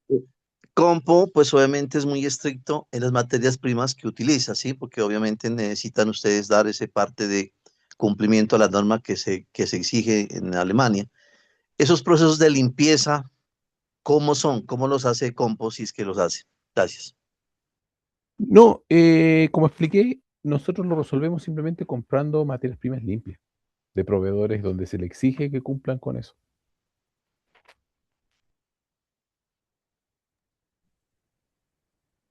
Compo, pues obviamente es muy estricto en las materias primas que utiliza, ¿sí? Porque obviamente necesitan ustedes dar ese parte de cumplimiento a la norma que se exige en Alemania. Esos procesos de limpieza, ¿cómo son? ¿Cómo los hace Compo si es que los hace? Gracias. No, como expliqué, nosotros lo resolvemos simplemente comprando materias primas limpias de proveedores donde se le exige que cumplan con eso.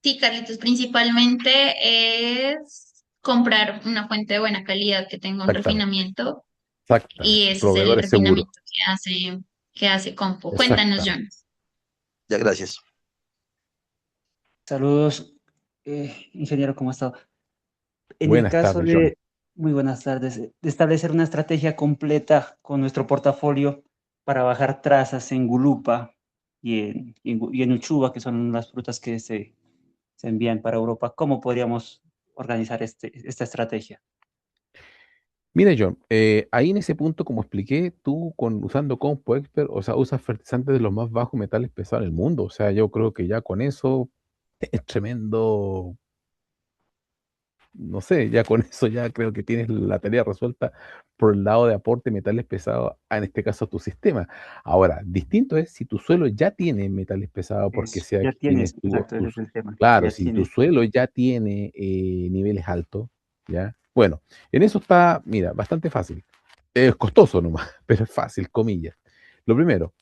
Sí, Carlitos, principalmente es comprar una fuente de buena calidad que tenga un Exactamente, refinamiento y exactamente. ese es el Proveedores seguros, refinamiento que hace Compo. Cuéntanos, exactamente. John. Ya, gracias. Saludos, ingeniero, ¿cómo está? En el Buenas caso tardes, John. muy buenas tardes, de establecer una estrategia completa con nuestro portafolio para bajar trazas en Gulupa y en Uchuva, que son las frutas que se envían para Europa, ¿cómo podríamos organizar esta estrategia? Mira, John, ahí en ese punto, como expliqué, tú usando Compo Expert, o sea, usas fertilizantes de los más bajos metales pesados del mundo. O sea, yo creo que ya con eso es tremendo, no sé, ya con eso ya creo que tienes la tarea resuelta por el lado de aporte de metales pesados, en este caso a tu sistema. Ahora, distinto es si tu suelo ya tiene metales pesados, porque Eso, sea ya que tienes tienes, exacto, ese es el tema, claro, ya si tu tienes. suelo ya tiene niveles altos, ¿ya? Bueno, en eso está, mira, bastante fácil. Es costoso nomás, pero es fácil, comillas. Lo primero,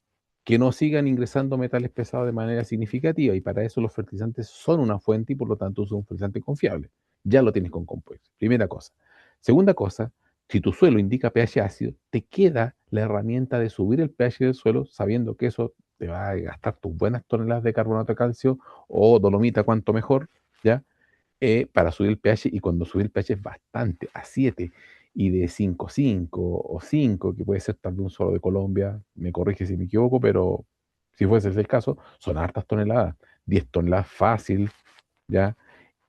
que no sigan ingresando metales pesados de manera significativa y para eso los fertilizantes son una fuente y por lo tanto son un fertilizante confiable. Ya lo tienes con compuestos. Primera cosa. Segunda cosa, si tu suelo indica pH ácido, te queda la herramienta de subir el pH del suelo sabiendo que eso te va a gastar tus buenas toneladas de carbonato de calcio o dolomita, cuanto mejor, ¿ya? Para subir el pH y cuando subir el pH es bastante, a 7 y de 5,5 o 5 que puede ser tal vez un solo de Colombia, me corrige si me equivoco, pero si fuese ese el caso, son hartas toneladas, 10 toneladas fácil, ¿ya?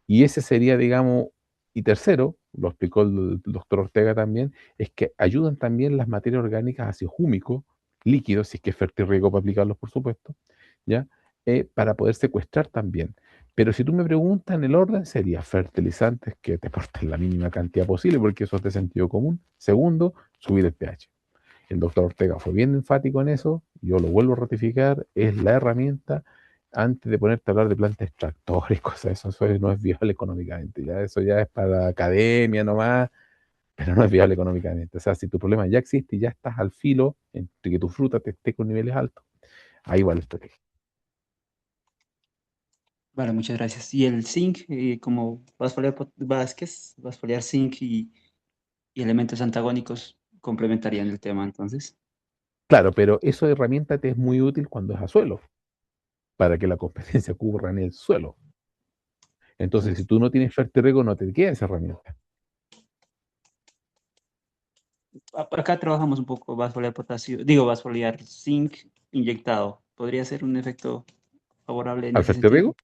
Y ese sería, digamos, y tercero, lo explicó el doctor Ortega también, es que ayudan también las materias orgánicas ácido húmico, líquidos, si es que es fértil riego para aplicarlos, por supuesto, ¿ya? para poder secuestrar también. Pero si tú me preguntas, en el orden sería fertilizantes que te aporten la mínima cantidad posible, porque eso es de sentido común. Segundo, subir el pH. El doctor Ortega fue bien enfático en eso, yo lo vuelvo a ratificar, es la herramienta antes de ponerte a hablar de plantas extractoras y cosas, eso no es viable económicamente, ya eso ya es para academia nomás, pero no es viable económicamente. O sea, si tu problema ya existe y ya estás al filo entre que tu fruta te esté con niveles altos, ahí va la estrategia. Vale, muchas gracias. Y el zinc, como vasfoliar zinc y elementos antagónicos complementarían el tema, entonces. Claro, pero esa herramienta te es muy útil cuando es a suelo, para que la competencia ocurra en el suelo. Entonces, si tú no tienes fertirriego, no te queda esa herramienta. Por acá trabajamos un poco vasfoliar zinc inyectado. ¿Podría ser un efecto favorable en ¿Al ese sentido? fertirriego?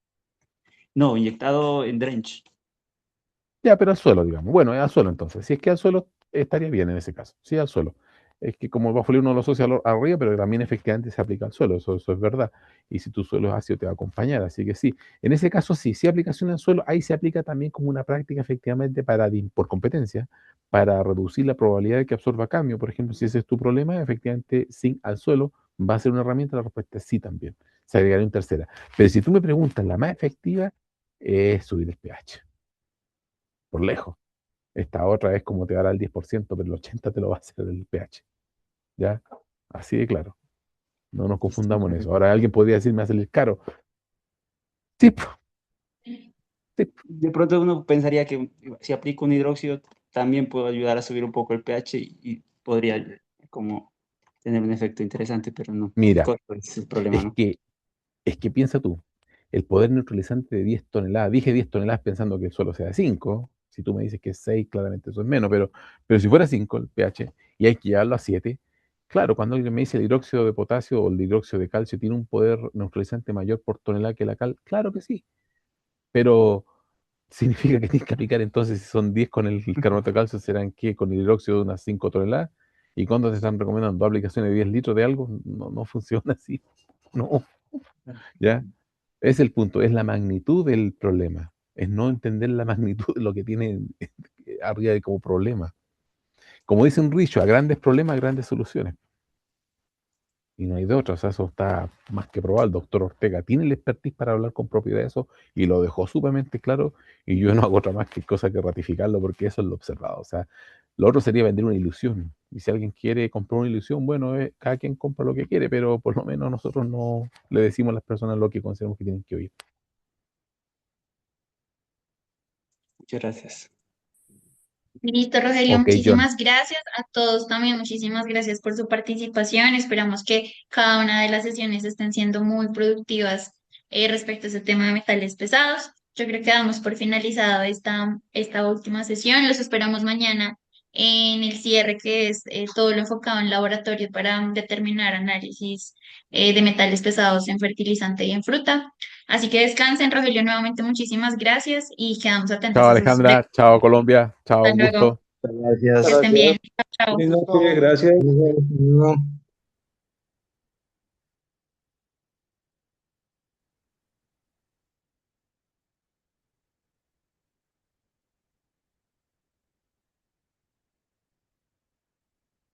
No, inyectado en drench. Ya, pero al suelo, digamos. Bueno, al suelo entonces. Si es que al suelo, estaría bien en ese caso. Sí, al suelo. Es que como el bafoliar uno lo asocia arriba, pero también efectivamente se aplica al suelo, eso es verdad. Y si tu suelo es ácido, te va a acompañar. Así que sí, en ese caso sí, si aplicación al suelo, ahí se aplica también como una práctica efectivamente por competencia, para reducir la probabilidad de que absorba cambio. Por ejemplo, si ese es tu problema, efectivamente, zinc al suelo va a ser una herramienta, la respuesta es sí también. Se agregaría una tercera. Pero si tú me preguntas, la más efectiva es subir el pH, por lejos. Esta otra es como te dará el 10%, pero el 80% te lo va a hacer el pH. ¿Ya? Así de claro. No nos confundamos en eso. Ahora alguien podría decirme, hacer el caro. Sí, po, sí, po. De pronto uno pensaría que si aplico un hidróxido también puedo ayudar a subir un poco el pH y podría como tener un efecto interesante, pero no. Mira, Corto, ese es el problema, ¿no? es que piensa tú, el poder neutralizante de 10 toneladas, dije 10 toneladas pensando que solo sea 5, si tú me dices que es 6, claramente eso es menos, pero si fuera 5 el pH y hay que llevarlo a 7, claro, cuando alguien me dice el hidróxido de potasio o el hidróxido de calcio tiene un poder neutralizante mayor por tonelada que la cal, claro que sí, pero significa que tienes que aplicar entonces, si son 10 con el carbonato de calcio, serán que con el hidróxido de unas 5 toneladas, y cuando te están recomendando dos aplicaciones de 10 litros de algo, no funciona así, no, ¿ya? Es el punto, es la magnitud del problema, es no entender la magnitud de lo que tiene arriba de como problema. Como dice un dicho, a grandes problemas, grandes soluciones. Y no hay de otra, o sea, eso está más que probado. El doctor Ortega tiene el expertise para hablar con propiedad de eso y lo dejó sumamente claro, y yo no hago otra más que cosa que ratificarlo porque eso es lo observado. O sea, lo otro sería vender una ilusión. Y si alguien quiere comprar una ilusión, bueno, cada quien compra lo que quiere, pero por lo menos nosotros no le decimos a las personas lo que consideramos que tienen que oír. Muchas gracias. Listo, Rogelio, Ok, John. muchísimas gracias a todos también, muchísimas gracias por su participación. Esperamos que cada una de las sesiones estén siendo muy productivas respecto a ese tema de metales pesados. Yo creo que damos por finalizado esta última sesión. Los esperamos mañana en el cierre, que es todo lo enfocado en laboratorio para determinar análisis de metales pesados en fertilizante y en fruta. Así que descansen, Rogelio, nuevamente muchísimas gracias y quedamos atentos Chao a sus Alejandra, chao Colombia, chao, hasta un luego. gusto. Gracias. Que estén bien. Chao. Buenas noches, gracias. Hasta luego.